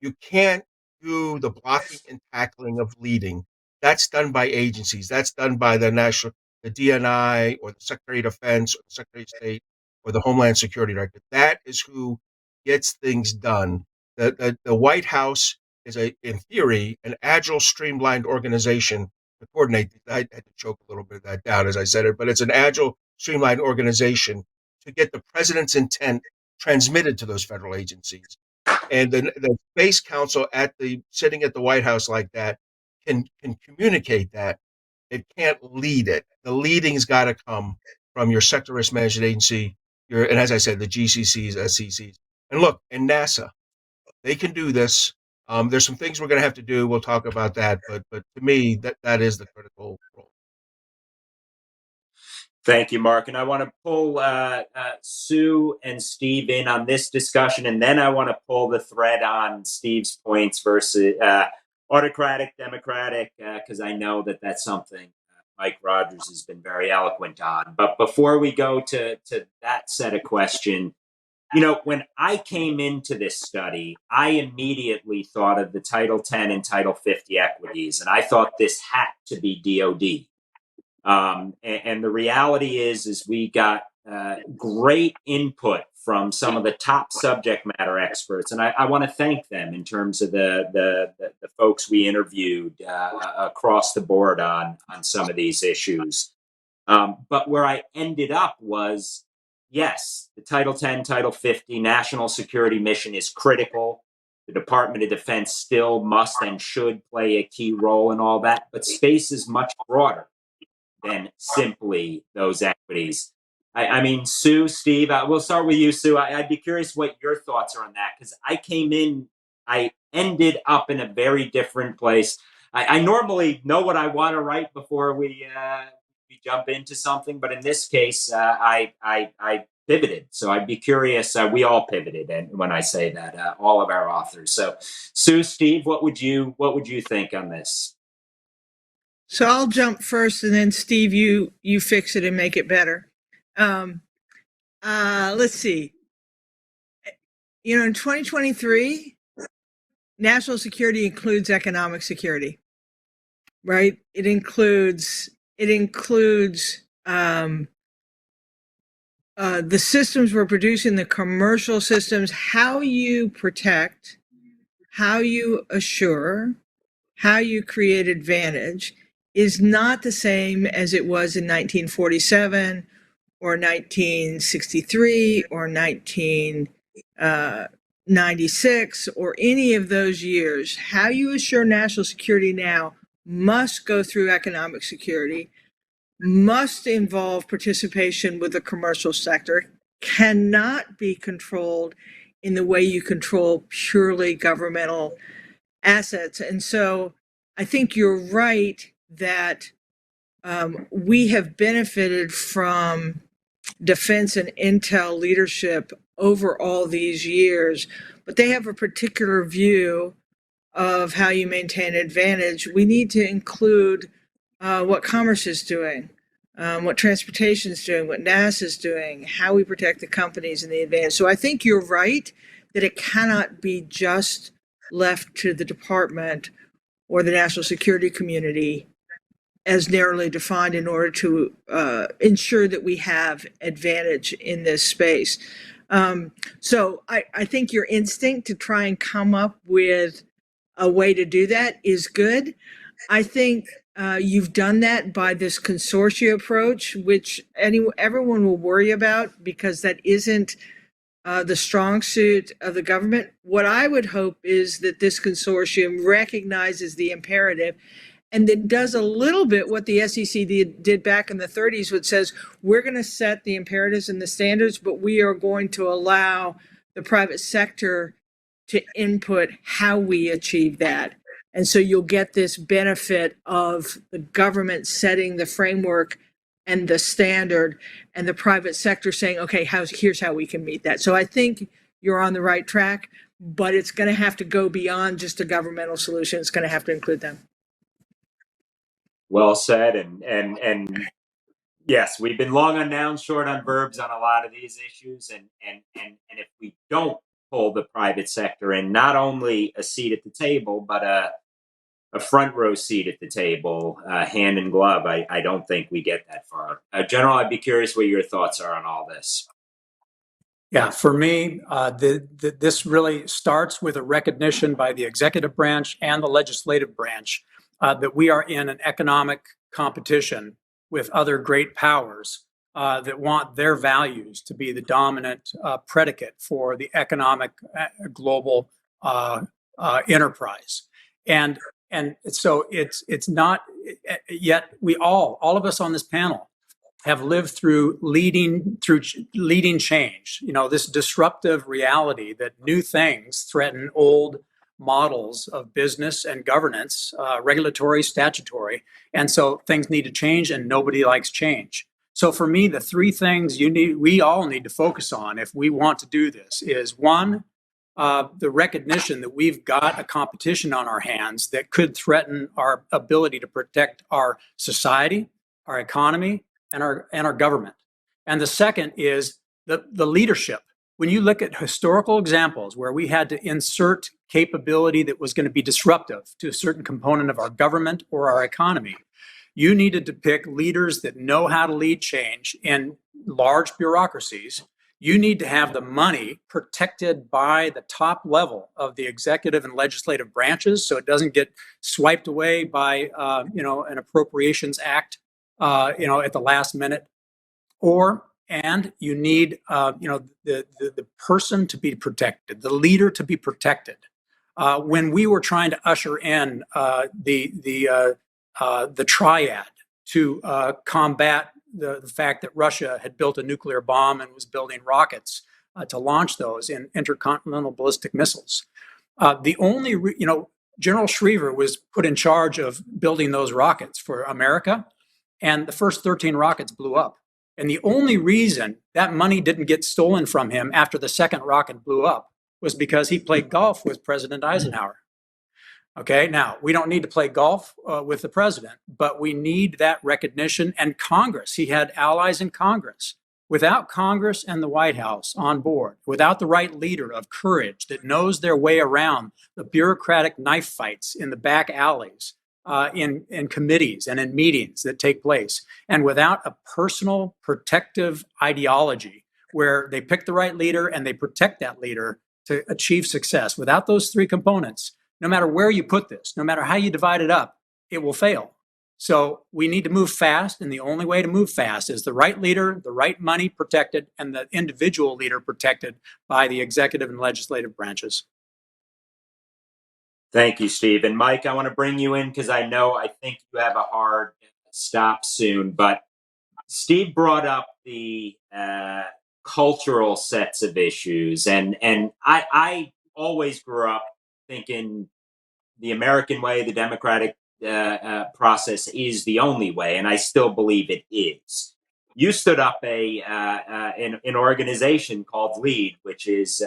You can't do the blocking and tackling of leading. That's done by agencies. That's done by the DNI or the Secretary of Defense or the Secretary of State or the Homeland Security Director. That is who gets things done. The White House is, in theory, an agile, streamlined organization to coordinate. I had to choke a little bit of that down as I said it, but it's an agile, streamlined organization to get the president's intent transmitted to those federal agencies. And the Space Council sitting at the White House like that can communicate that. It can't lead it. The leading's got to come from your sector risk management agency, and as I said, the GCCs, SCCs. And look, and NASA, they can do this. There's some things we're going to have to do. We'll talk about that, but to me, that is the critical role. Thank you, Mark. And I want to pull Sue and Steve in on this discussion, and then I want to pull the thread on Steve's points versus autocratic, democratic, because I know that that's something Mike Rogers has been very eloquent on. But before we go to that set of questions, when I came into this study, I immediately thought of the Title 10 and Title 50 equities, and I thought this had to be DOD. And the reality is we got great input from some of the top subject matter experts, and I want to thank them in terms of the folks we interviewed across the board on some of these issues. But where I ended up was, yes, the Title 10, Title 50 national security mission is critical. The Department of Defense still must and should play a key role in all that, but space is much broader than simply those equities. I mean, Sue, Steve, we'll start with you, Sue. I'd be curious what your thoughts are on that, because I ended up in a very different place. I normally know what I want to write before we jump into something, but in this case, I pivoted. So I'd be curious. We all pivoted, and when I say that, all of our authors. So, Sue, Steve, what would you think on this? So I'll jump first, and then Steve, you fix it and make it better. Let's see. In 2023, national security includes economic security, right? It includes the systems we're producing, the commercial systems, how you protect, how you assure, how you create advantage is not the same as it was in 1947 or 1963 or 1996 or any of those years. How you assure national security now must go through economic security, must involve participation with the commercial sector, cannot be controlled in the way you control purely governmental assets. And so I think you're right that we have benefited from defense and intel leadership over all these years, but they have a particular view of how you maintain advantage. We need to include what commerce is doing, what transportation is doing, what NASA is doing, how we protect the companies and the advantage. So I think you're right that it cannot be just left to the department or the national security community as narrowly defined in order to ensure that we have advantage in this space. So I think your instinct to try and come up with a way to do that is good. I think you've done that by this consortia approach, which everyone will worry about because that isn't the strong suit of the government. What I would hope is that this consortium recognizes the imperative and then does a little bit what the SEC did back in the 30s, which says we're going to set the imperatives and the standards, but we are going to allow the private sector to input how we achieve that. And so you'll get this benefit of the government setting the framework and the standard and the private sector saying, okay, here's how we can meet that. So I think you're on the right track, but it's going to have to go beyond just a governmental solution. It's going to have to include them. Well said, and yes, we've been long on nouns, short on verbs on a lot of these issues, and if we don't pull the private sector in, not only a seat at the table, but a front row seat at the table, hand in glove, I don't think we get that far. General, I'd be curious what your thoughts are on all this. Yeah, for me, this really starts with a recognition by the executive branch and the legislative branch that we are in an economic competition with other great powers that want their values to be the dominant predicate for the economic global enterprise. And so it's not yet. We all of us on this panel have lived through leading change. This disruptive reality that new things threaten old, models of business and governance, regulatory, statutory. And so things need to change, and nobody likes change. So for me, the three things we all need to focus on if we want to do this is one, the recognition that we've got a competition on our hands that could threaten our ability to protect our society, our economy, and our government. And the second is the leadership. When you look at historical examples where we had to insert capability that was going to be disruptive to a certain component of our government or our economy, you needed to pick leaders that know how to lead change in large bureaucracies. You need to have the money protected by the top level of the executive and legislative branches, so it doesn't get swiped away by an appropriations act at the last minute. And you need the person to be protected, the leader to be protected. When we were trying to usher in the triad to combat the fact that Russia had built a nuclear bomb and was building rockets to launch those in intercontinental ballistic missiles. General Schriever was put in charge of building those rockets for America, and the first 13 rockets blew up. And the only reason that money didn't get stolen from him after the second rocket blew up was because he played golf with President Eisenhower. Okay, now we don't need to play golf with the president, but we need that recognition. And Congress, he had allies in Congress. Without Congress and the White House on board, without the right leader of courage that knows their way around the bureaucratic knife fights in the back alleys, in committees and in meetings that take place, and without a personal protective ideology where they pick the right leader and they protect that leader to achieve success, without those three components, no matter where you put this, no matter how you divide it up, it will fail. So we need to move fast, and the only way to move fast is the right leader, the right money protected, and the individual leader protected by the executive and legislative branches. Thank you, Steve. And Mike, I want to bring you in because I think you have a hard stop soon, but Steve brought up the cultural sets of issues. And I always grew up thinking the American way, the democratic process is the only way, and I still believe it is. You stood up an organization called LEAD, which is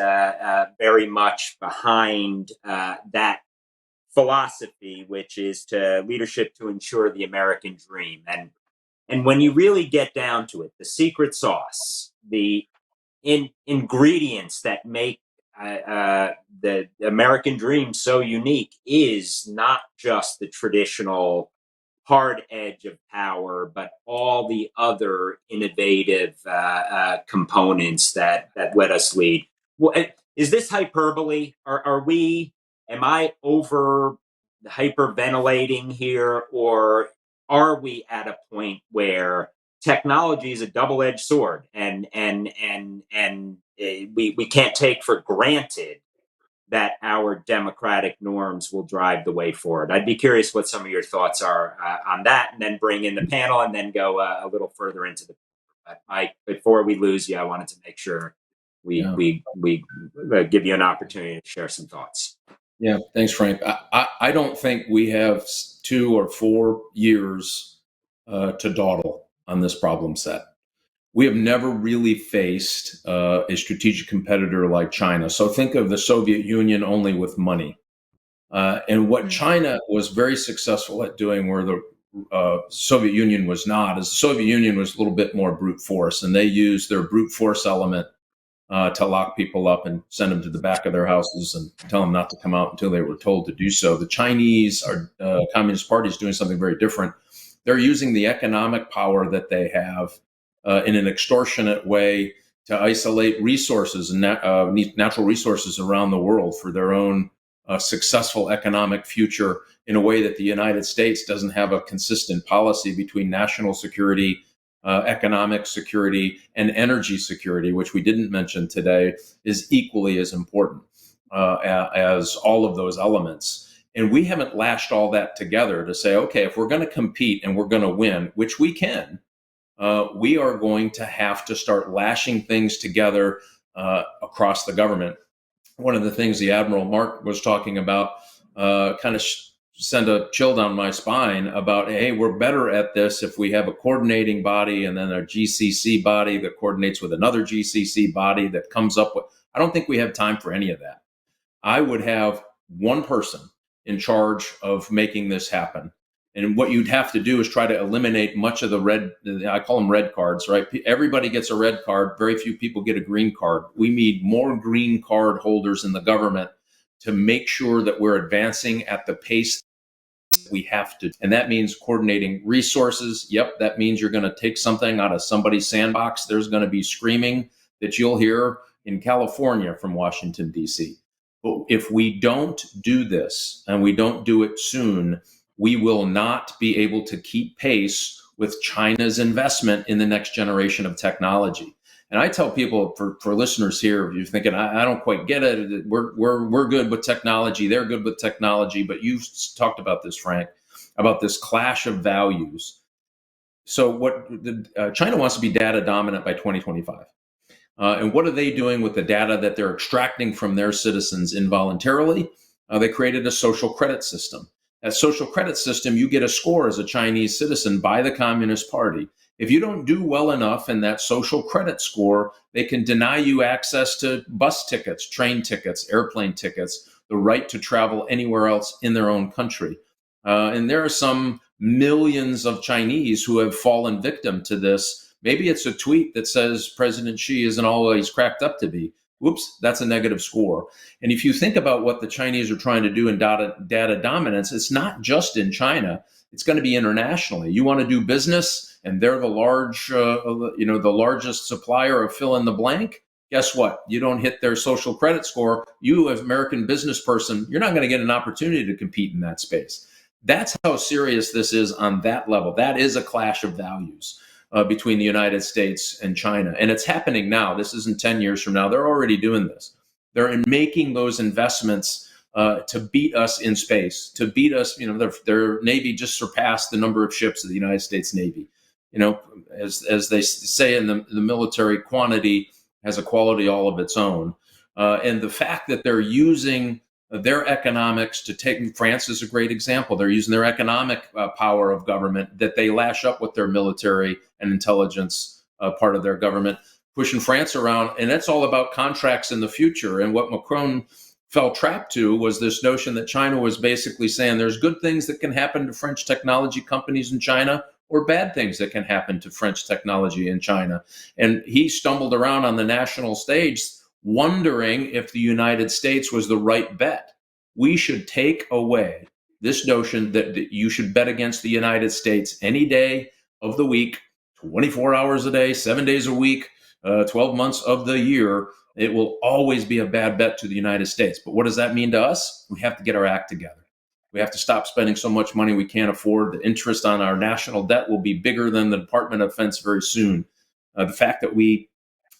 very much behind that philosophy, which is to leadership to ensure the American dream. And when you really get down to it, the secret sauce, the ingredients that make the American dream so unique is not just the traditional hard edge of power, but all the other innovative components that let us lead. Well, is this hyperbole? Am I over hyperventilating here, or are we at a point where technology is a double-edged sword, and we can't take for granted that our democratic norms will drive the way forward? I'd be curious what some of your thoughts are on that, and then bring in the panel, and then go a little further into the. Mike, before we lose you, I wanted to make sure we give you an opportunity to share some thoughts. Yeah, thanks, Frank. I don't think we have 2 or 4 years to dawdle on this problem set. We have never really faced a strategic competitor like China. So think of the Soviet Union only with money. And what China was very successful at doing, where the Soviet Union was not, is the Soviet Union was a little bit more brute force, and they used their brute force element to lock people up and send them to the back of their houses and tell them not to come out until they were told to do so. The Chinese Communist Party is doing something very different. They're using the economic power that they have in an extortionate way to isolate resources and natural resources around the world for their own successful economic future, in a way that the United States doesn't have a consistent policy between national security, economic security, and energy security, which we didn't mention today, is equally as important as all of those elements. And we haven't lashed all that together to say, okay, if we're going to compete and we're going to win, which we can, we are going to have to start lashing things together across the government. one of the things the Admiral Mark was talking about kind of sent a chill down my spine about, hey, we're better at this if we have a coordinating body and then a GCC body that coordinates with another GCC body that comes up with. I don't think we have time for any of that. I would have one person in charge of making this happen. And what you'd have to do is try to eliminate much of the red, I call them red cards, right? Everybody gets a red card. Very few people get a green card. We need more green card holders in the government to make sure that we're advancing at the pace we have to. And that means coordinating resources. Yep, that means you're going to take something out of somebody's sandbox. There's going to be screaming that you'll hear in California from Washington, D.C. But if we don't do this and we don't do it soon, we will not be able to keep pace with China's investment in the next generation of technology. And I tell people, for listeners here, if you're thinking, I don't quite get it, we're good with technology, they're good with technology, but you've talked about this, Frank, about this clash of values. So what China wants to be data dominant by 2025. And what are they doing with the data that they're extracting from their citizens involuntarily? They created a social credit system. That social credit system, you get a score as a Chinese citizen by the Communist Party. If you don't do well enough in that social credit score, they can deny you access to bus tickets, train tickets, airplane tickets, the right to travel anywhere else in their own country. And there are some millions of Chinese who have fallen victim to this. Maybe it's a tweet that says President Xi isn't always cracked up to be. Whoops, that's a negative score. And if you think about what the Chinese are trying to do in data dominance, it's not just in China. It's going to be internationally. You want to do business, and they're the the largest supplier of fill in the blank. Guess what? You don't hit their social credit score. You, as an American business person, you're not going to get an opportunity to compete in that space. That's how serious this is on that level. That is a clash of values between the United States and China. And it's happening now. This isn't 10 years from now. They're already doing this. They're making those investments to beat us in space, to beat us. Their Navy just surpassed the number of ships of the United States Navy. As they say in the military, quantity has a quality all of its own. And the fact that they're using their economics to take, France is a great example. They're using their economic power of government that they lash up with their military and intelligence part of their government, pushing France around. And that's all about contracts in the future. And what Macron fell trapped to was this notion that China was basically saying there's good things that can happen to French technology companies in China or bad things that can happen to French technology in China. And he stumbled around on the national stage wondering if the United States was the right bet. We should take away this notion that you should bet against the United States any day of the week, 24 hours a day, 7 days a week, 12 months of the year. It will always be a bad bet to the United States. But what does that mean to us? We have to get our act together. We have to stop spending so much money we can't afford. The interest on our national debt will be bigger than the Department of Defense very soon. The fact that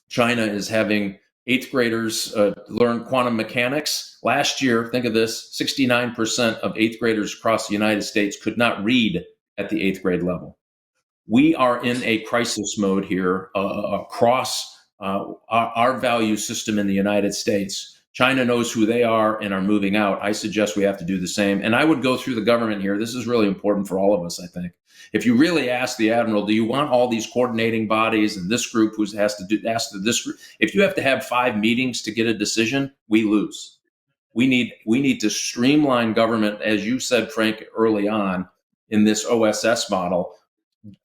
China is having eighth graders learn quantum mechanics. Last year, think of this, 69% of eighth graders across the United States could not read at the eighth grade level. We are in a crisis mode here across our value system in the United States. China knows who they are and are moving out. I suggest we have to do the same. And I would go through the government here. This is really important for all of us, I think. If you really ask the Admiral, do you want all these coordinating bodies and this group who has to do this group? If you have to have 5 meetings to get a decision, we lose. We need to streamline government, as you said, Frank, early on in this OSS model.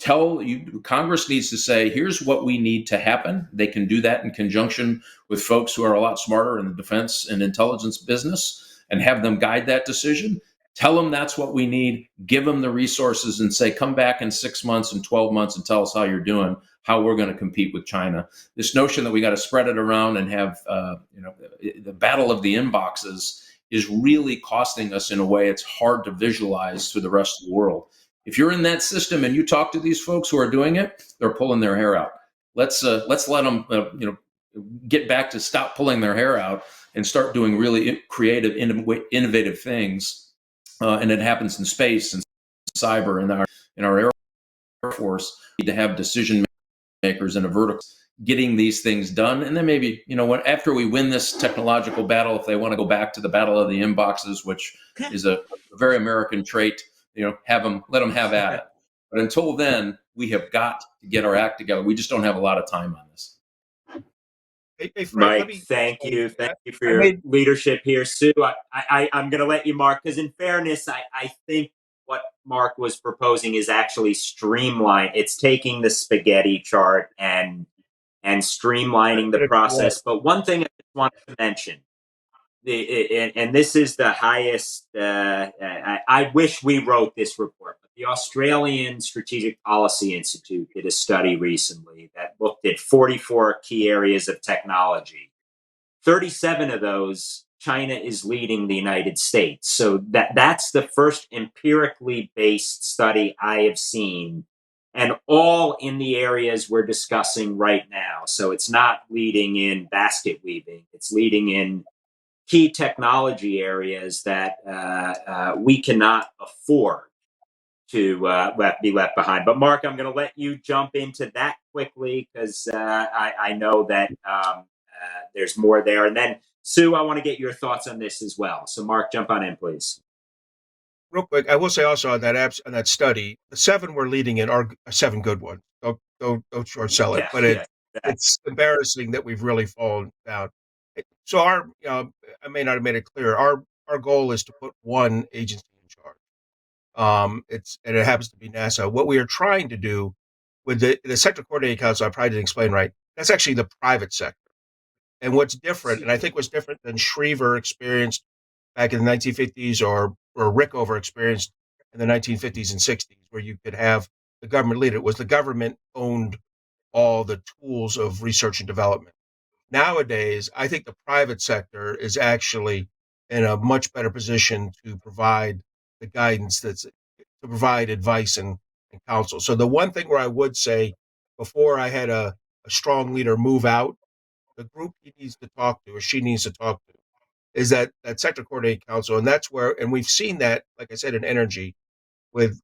Congress needs to say, here's what we need to happen. They can do that in conjunction with folks who are a lot smarter in the defense and intelligence business and have them guide that decision. Tell them that's what we need, give them the resources and say, come back in 6 months and 12 months and tell us how you're doing, how we're going to compete with China. This notion that we got to spread it around and have, the battle of the inboxes is really costing us in a way it's hard to visualize to the rest of the world. If you're in that system and you talk to these folks who are doing it, they're pulling their hair out. Let's let them, get back to stop pulling their hair out and start doing really creative, innovative things. And it happens in space and cyber and in our Air Force. We need to have decision makers in a vertical. getting these things done. And then maybe, after we win this technological battle, if they want to go back to the battle of the inboxes, which is a very American trait, let them have at it. But until then, we have got to get our act together. We just don't have a lot of time on this. Hey, Frank, Mike, thank you for your leadership here. Sue, I'm going to let you, Mark, because in fairness, I think what Mark was proposing is actually streamline. It's taking the spaghetti chart and streamlining the process. But one thing I just wanted to mention, and this is the highest, I wish we wrote this report, but the Australian Strategic Policy Institute did a study recently that looked at 44 key areas of technology. 37 of those, China is leading the United States. So that's the first empirically based study I have seen, and all in the areas we're discussing right now. So it's not leading in basket weaving, it's leading in key technology areas that we cannot afford to be left behind. But Mark, I'm going to let you jump into that quickly because I know that there's more there. And then Sue, I want to get your thoughts on this as well. So Mark, jump on in, please. Real quick, I will say also on that study, the 7 we're leading in are 7 good ones. Don't short sell it, but it's embarrassing that we've really fallen down. So I may not have made it clear. Our goal is to put one agency in charge. And it happens to be NASA. What we are trying to do with the Sector Coordinating Council, I probably didn't explain right. That's actually the private sector. And what's different, and I think what's different than Schriever experienced back in the 1950s or Rickover experienced in the 1950s and 60s, where you could have the government lead it, was the government owned all the tools of research and development. Nowadays, I think the private sector is actually in a much better position to provide the guidance to provide advice and counsel. So the one thing where I would say, before I had a strong leader move out, the group he needs to talk to or she needs to talk to is that Sector Coordinating Council. And that's where, and we've seen that, like I said, in energy with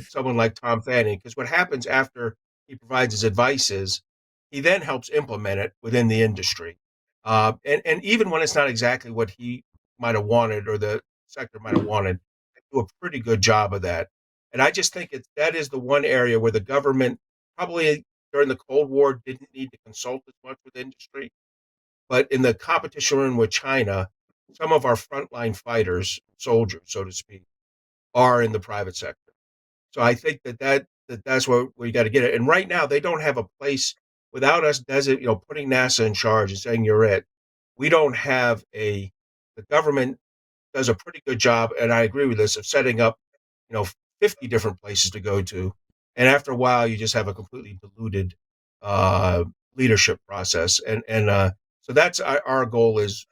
someone like Tom Fanning, because what happens after he provides his advice is he then helps implement it within the industry. And even when it's not exactly what he might have wanted or the sector might have wanted, they do a pretty good job of that. And I just think that is the one area where the government probably during the Cold War didn't need to consult as much with industry. But in the competition we're in with China, some of our frontline fighters, soldiers, so to speak, are in the private sector. So I think that's where we got to get it. And right now, they don't have a place without us putting NASA in charge and saying you're it. We don't have the government does a pretty good job, and I agree with this, of setting up 50 different places to go to. And after a while, you just have a completely diluted leadership process. And so that's our goal is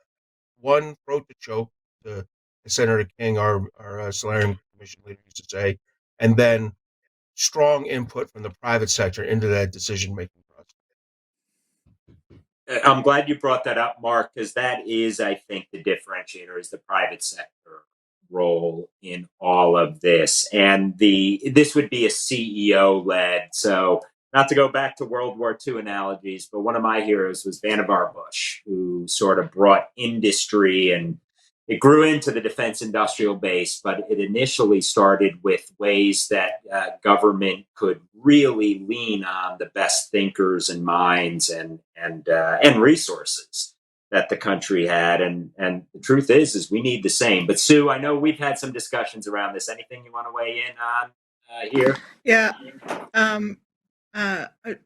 one, throat to choke, to Senator King, our Solarium Commission leader used to say, and then strong input from the private sector into that decision-making process. I'm glad you brought that up, Mark, because that is, I think, the differentiator is the private sector role in all of this. And this would be a CEO-led. So not to go back to World War II analogies, but one of my heroes was Vannevar Bush, who sort of brought industry, and it grew into the defense industrial base, but it initially started with ways that government could really lean on the best thinkers and minds and resources that the country had. And the truth is we need the same. But Sue, I know we've had some discussions around this. Anything you want to weigh in on here? Yeah.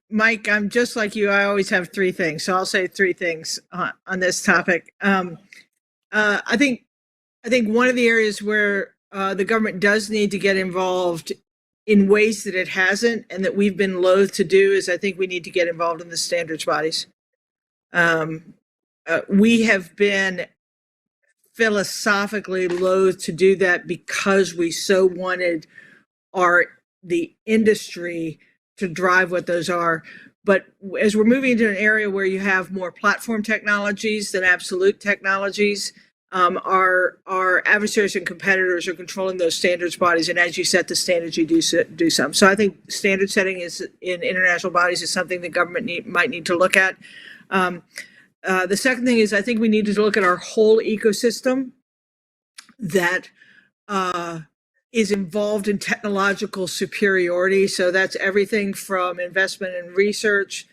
Mike, I'm just like you. I always have 3 things. So I'll say 3 things on this topic. I think one of the areas where the government does need to get involved in ways that it hasn't and that we've been loath to do is I think we need to get involved in the standards bodies. We have been philosophically loath to do that because we so wanted the industry to drive what those are. But as we're moving into an area where you have more platform technologies than absolute technologies, our adversaries and competitors are controlling those standards bodies, and as you set the standards, you do some. So I think standard setting is in international bodies is something the government might need to look at. The second thing is I think we need to look at our whole ecosystem that is involved in technological superiority. So that's everything from investment in research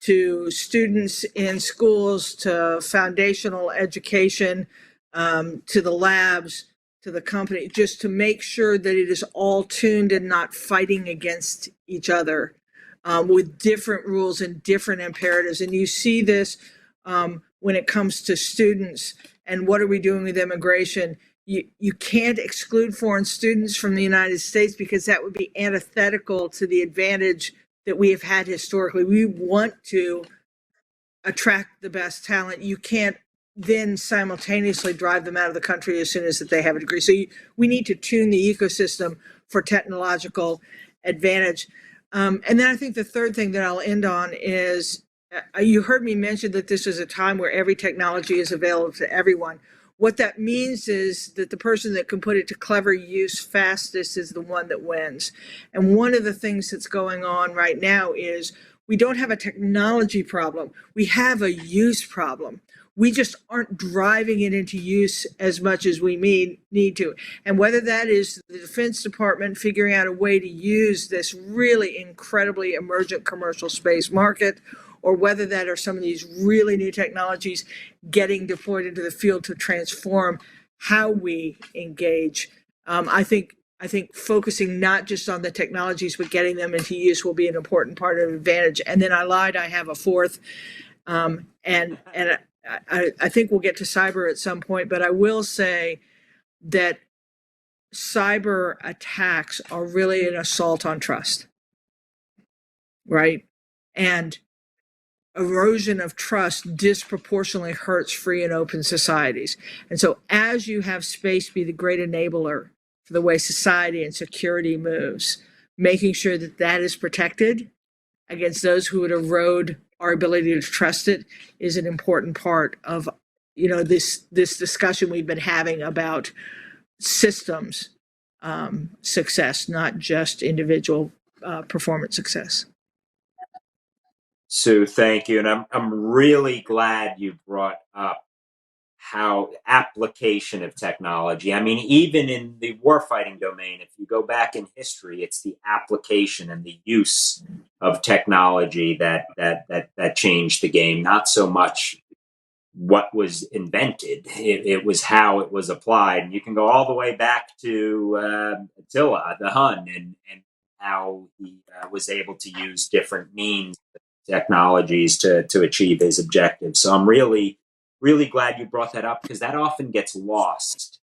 to students in schools, to foundational education, to the labs, to the company, just to make sure that it is all tuned and not fighting against each other with different rules and different imperatives. And you see this when it comes to students and what are we doing with immigration. You can't exclude foreign students from the United States because that would be antithetical to the advantage that we have had historically. We want to attract the best talent. You can't then simultaneously drive them out of the country as soon as that they have a degree. So we need to tune the ecosystem for technological advantage. And then I think the third thing that I'll end on is you heard me mention that this is a time where every technology is available to everyone. What that means is that the person that can put it to clever use fastest is the one that wins. And one of the things that's going on right now is we don't have a technology problem. We have a use problem. We just aren't driving it into use as much as we need to. And whether that is the Defense Department figuring out a way to use this really incredibly emergent commercial space market, or whether that are some of these really new technologies getting deployed into the field to transform how we engage. I think focusing not just on the technologies, but getting them into use will be an important part of the advantage. And then I lied, I have a fourth. And I think we'll get to cyber at some point, but I will say that cyber attacks are really an assault on trust, right? And erosion of trust disproportionately hurts free and open societies. And so as you have space be the great enabler for the way society and security moves, making sure that that is protected against those who would erode our ability to trust it is an important part of, this discussion we've been having about systems success, not just individual performance success. Sue, thank you. And I'm really glad you brought up how application of technology. I mean, even in the warfighting domain, if you go back in history, it's the application and the use of technology that changed the game, not so much what was invented. It was how it was applied. And you can go all the way back to Attila, the Hun, and how he was able to use different means, technologies to achieve his objectives. So I'm really glad you brought that up because that often gets lost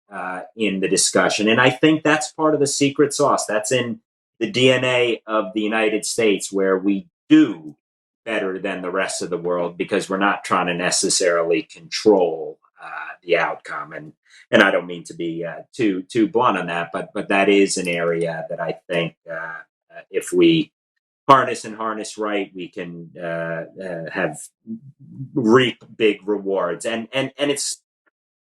in the discussion. And I think that's part of the secret sauce. That's in the DNA of the United States, where we do better than the rest of the world because we're not trying to necessarily control the outcome. And I don't mean to be too blunt on that, but that is an area that I think if we harness right, we can reap big rewards. And it's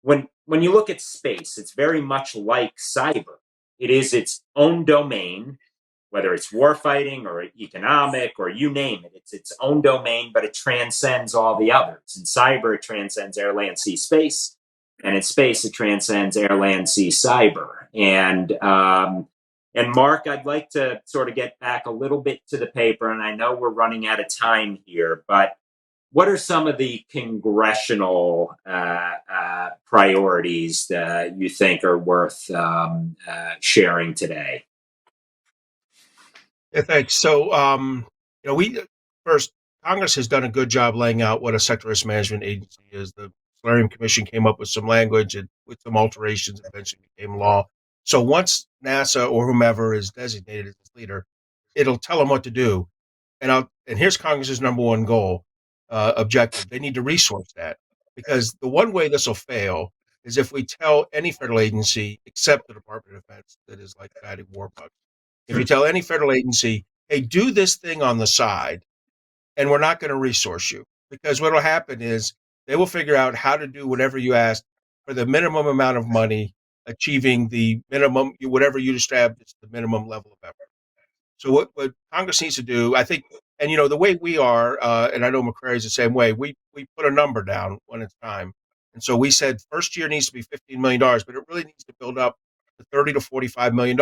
when you look at space, it's very much like cyber. It is its own domain, whether it's warfighting or economic or you name it. It's its own domain, but it transcends all the others. In cyber, it transcends air, land, sea, space. And in space, it transcends air, land, sea, cyber. And Mark, I'd like to sort of get back a little bit to the paper, and I know we're running out of time here, but what are some of the congressional priorities that you think are worth sharing today? Yeah, thanks. So, Congress has done a good job laying out what a sector risk management agency is. The Solarium Commission came up with some language and with some alterations, eventually became law. So once NASA or whomever is designated as its leader, it'll tell them what to do. And here's Congress's number one goal, objective. They need to resource that, because the one way this will fail is if we tell any federal agency, except the Department of Defense, that is like guiding war bugs. If you tell any federal agency, hey, do this thing on the side, and we're not going to resource you, because what will happen is They will figure out how to do whatever you ask for the minimum amount of money, achieving the minimum, whatever you establish, the minimum level of effort. So what Congress needs to do, I think, and the way we are, and I know McCrary is the same way. We put a number down when it's time, and so we said first year needs to be $15 million, but it really needs to build up to $30 to $45 million.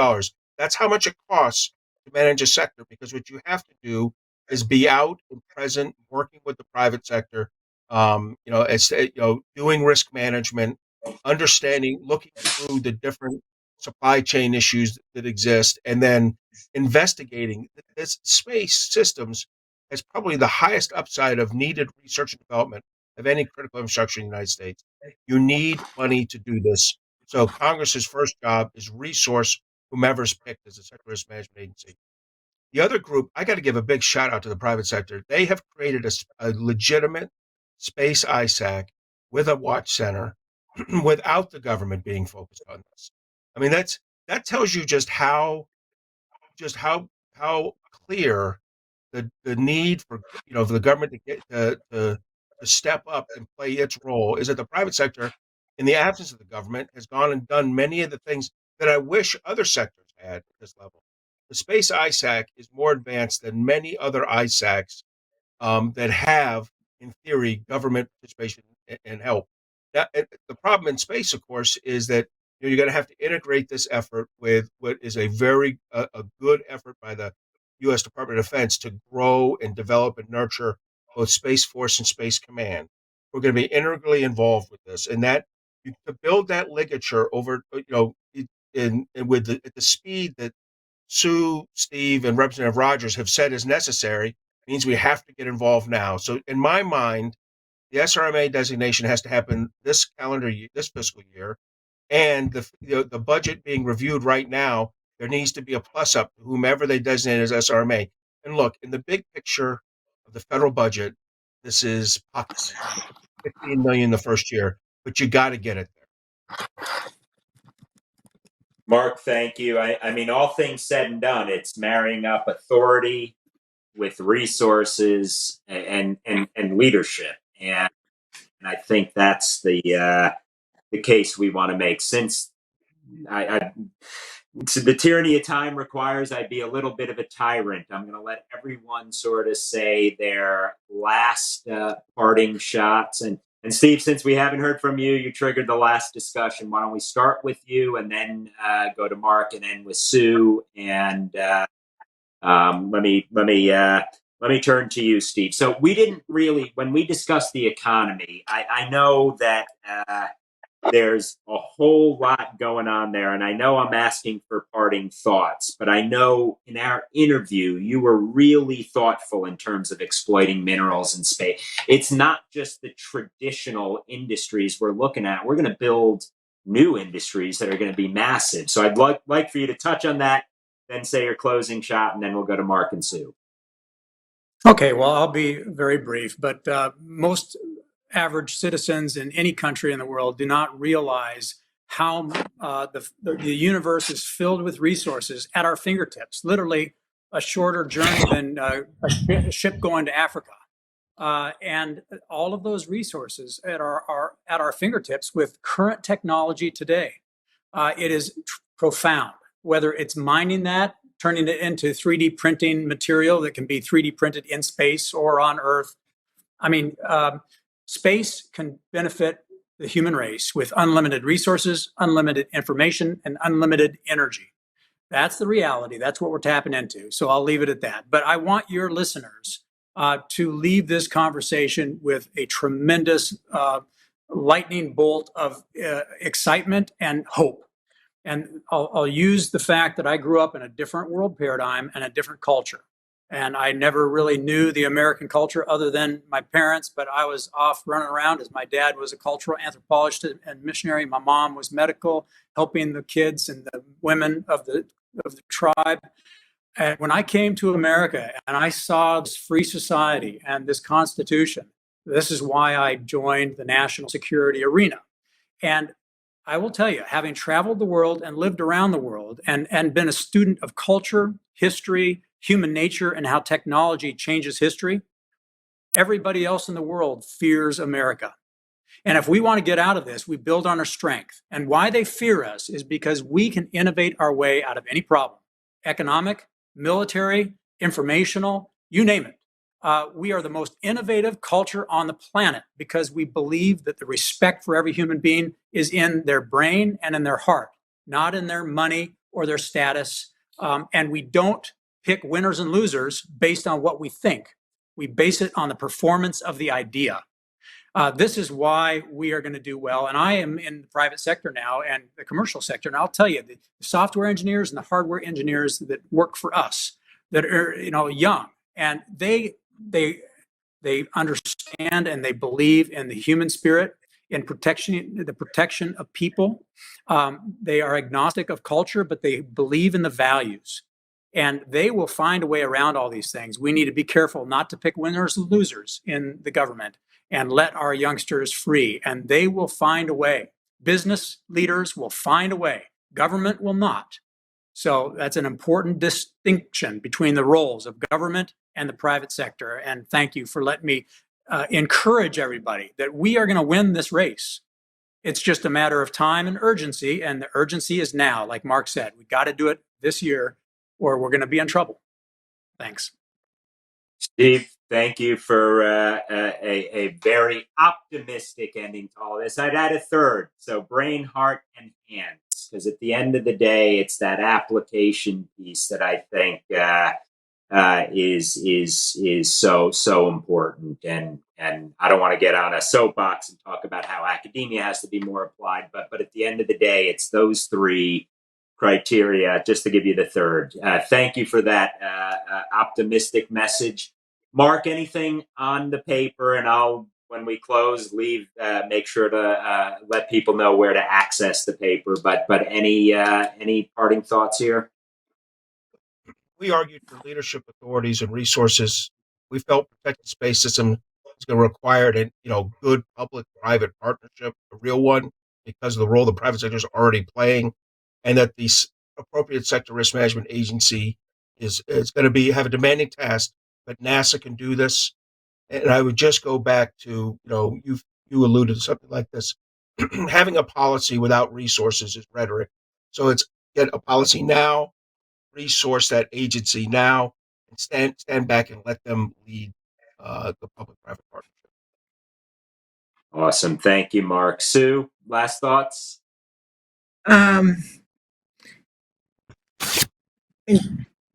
That's how much it costs to manage a sector, because what you have to do is be out and present, working with the private sector, doing risk management, understanding, looking through the different supply chain issues that exist, and then investigating. This space systems has probably the highest upside of needed research and development of any critical infrastructure in the United States. You need money to do this. So Congress's first job is resource whomever's picked as a Sector Risk Management Agency. The other group, I got to give a big shout out to the private sector. They have created a legitimate space ISAC with a watch center without the government being focused on this. I mean, that tells you just how clear the need for for the government to get to step up and play its role is, that the private sector, in the absence of the government, has gone and done many of the things that I wish other sectors had at this level. The space ISAC is more advanced than many other ISACs that have, in theory, government participation and help. The problem in space, of course, is that you're going to have to integrate this effort with what is a very a good effort by the U.S. Department of Defense to grow and develop and nurture both Space Force and Space Command. We're going to be integrally involved with this, and that to build that ligature over, and with at the speed that Sue, Steve, and Representative Rogers have said is necessary, means we have to get involved now. So, in my mind, the SRMA designation has to happen this calendar year, this fiscal year, and the budget being reviewed right now. There needs to be a plus up to whomever they designate as SRMA. And look, in the big picture of the federal budget, this is pockets, $15 million the first year, but you got to get it there. Mark, thank you. I mean, all things said and done, it's marrying up authority with resources and leadership, and I think that's the case we want to make. Since the tyranny of time requires I be a little bit of a tyrant, I'm going to let everyone sort of say their last parting shots. And Steve, since we haven't heard from you, you triggered the last discussion. Why don't we start with you and then go to Mark and end with Sue? And let me turn to you, Steve. So we didn't really, when we discussed the economy, I know that there's a whole lot going on there, and I know I'm asking for parting thoughts, but I know in our interview, you were really thoughtful in terms of exploiting minerals in space. It's not just the traditional industries we're looking at. We're going to build new industries that are going to be massive. So I'd like for you to touch on that, then say your closing shot, and then we'll go to Mark and Sue. Okay, well, I'll be very brief, but most average citizens in any country in the world do not realize how the universe is filled with resources at our fingertips, literally a shorter journey than a ship going to Africa. And all of those resources are at our fingertips with current technology today. It is profound, whether it's mining that, turning it into 3D printing material that can be 3D printed in space or on Earth. I mean, space can benefit the human race with unlimited resources, unlimited information, and unlimited energy. That's the reality. That's what we're tapping into. So I'll leave it at that. But I want your listeners to leave this conversation with a tremendous lightning bolt of excitement and hope. And I'll use the fact that I grew up in a different world paradigm and a different culture. And I never really knew the American culture other than my parents, but I was off running around as my dad was a cultural anthropologist and missionary. My mom was medical, helping the kids and the women of the tribe. And when I came to America and I saw this free society and this Constitution, this is why I joined the national security arena. And I will tell you, having traveled the world and lived around the world and been a student of culture, history, human nature, and how technology changes history, everybody else in the world fears America. And if we want to get out of this, we build on our strength. And why they fear us is because we can innovate our way out of any problem. Economic, military, informational, you name it. We are the most innovative culture on the planet because we believe that the respect for every human being is in their brain and in their heart, not in their money or their status. And we don't pick winners and losers based on what we think. We base it on the performance of the idea. This is why we are going to do well. And I am in the private sector now and the commercial sector. And I'll tell you, the software engineers and the hardware engineers that work for us that are, young, and they understand and they believe in the human spirit, in the protection of people. They are agnostic of culture, but they believe in the values. And they will find a way around all these things. We need to be careful not to pick winners and losers in the government and let our youngsters free. And they will find a way. Business leaders will find a way. Government will not. So that's an important distinction between the roles of government and the private sector. And thank you for letting me encourage everybody that we are going to win this race. It's just a matter of time and urgency. And the urgency is now, like Mark said, we got to do it this year or we're going to be in trouble. Thanks. Steve, thank you for a very optimistic ending to all this. I'd add a third. So brain, heart, and hands. Because at the end of the day, it's that application piece that I think is so important. And I don't want to get on a soapbox and talk about how academia has to be more applied. But at the end of the day, it's those three criteria, just to give you the third. Thank you for that optimistic message. Mark, anything on the paper, and I'll, when we close, make sure to let people know where to access the paper. But any parting thoughts here? We argued for leadership authorities and resources. We felt protected space system is going to require good public-private partnership, a real one, because of the role the private sector is already playing, and that the appropriate sector risk management agency is going to have a demanding task, but NASA can do this. And I would just go back to, you alluded to something like this. Having a policy without resources is rhetoric. So it's get a policy now, resource that agency now, and stand back and let them lead the public-private partnership. Awesome. Thank you, Mark. Sue, last thoughts?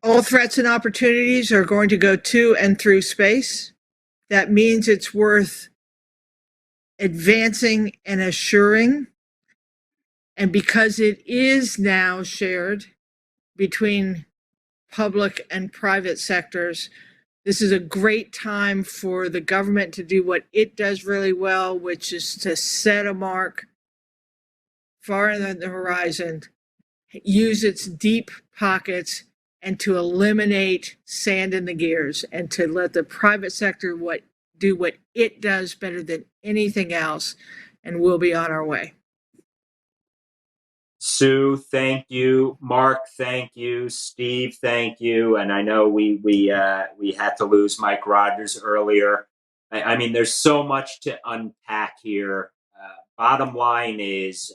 All threats and opportunities are going to go to and through space. That means it's worth advancing and assuring. And because it is now shared between public and private sectors, this is a great time for the government to do what it does really well, which is to set a mark far in the horizon, use its deep pockets, and to eliminate sand in the gears, and to let the private sector do what it does better than anything else, and we'll be on our way. Sue, thank you. Mark, thank you. Steve, thank you. And I know we had to lose Mike Rogers earlier. I mean, there's so much to unpack here. Bottom line is,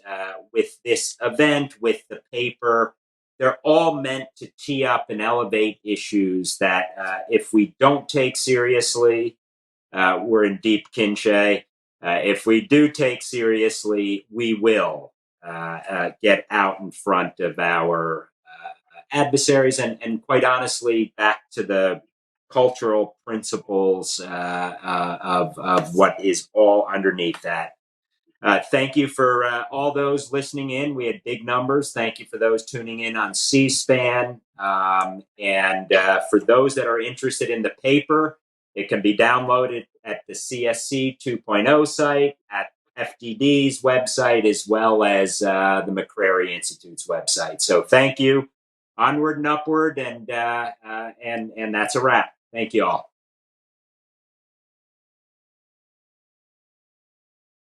with this event, with the paper, they're all meant to tee up and elevate issues that if we don't take seriously, we're in deep kinche. If we do take seriously, we will get out in front of our adversaries and quite honestly, back to the cultural principles of what is all underneath that. Thank you for all those listening in. We had big numbers. Thank you for those tuning in on C-SPAN. And for those that are interested in the paper, it can be downloaded at the CSC 2.0 site, at FDD's website, as well as the McCrary Institute's website. So thank you. Onward and upward, and that's a wrap. Thank you all.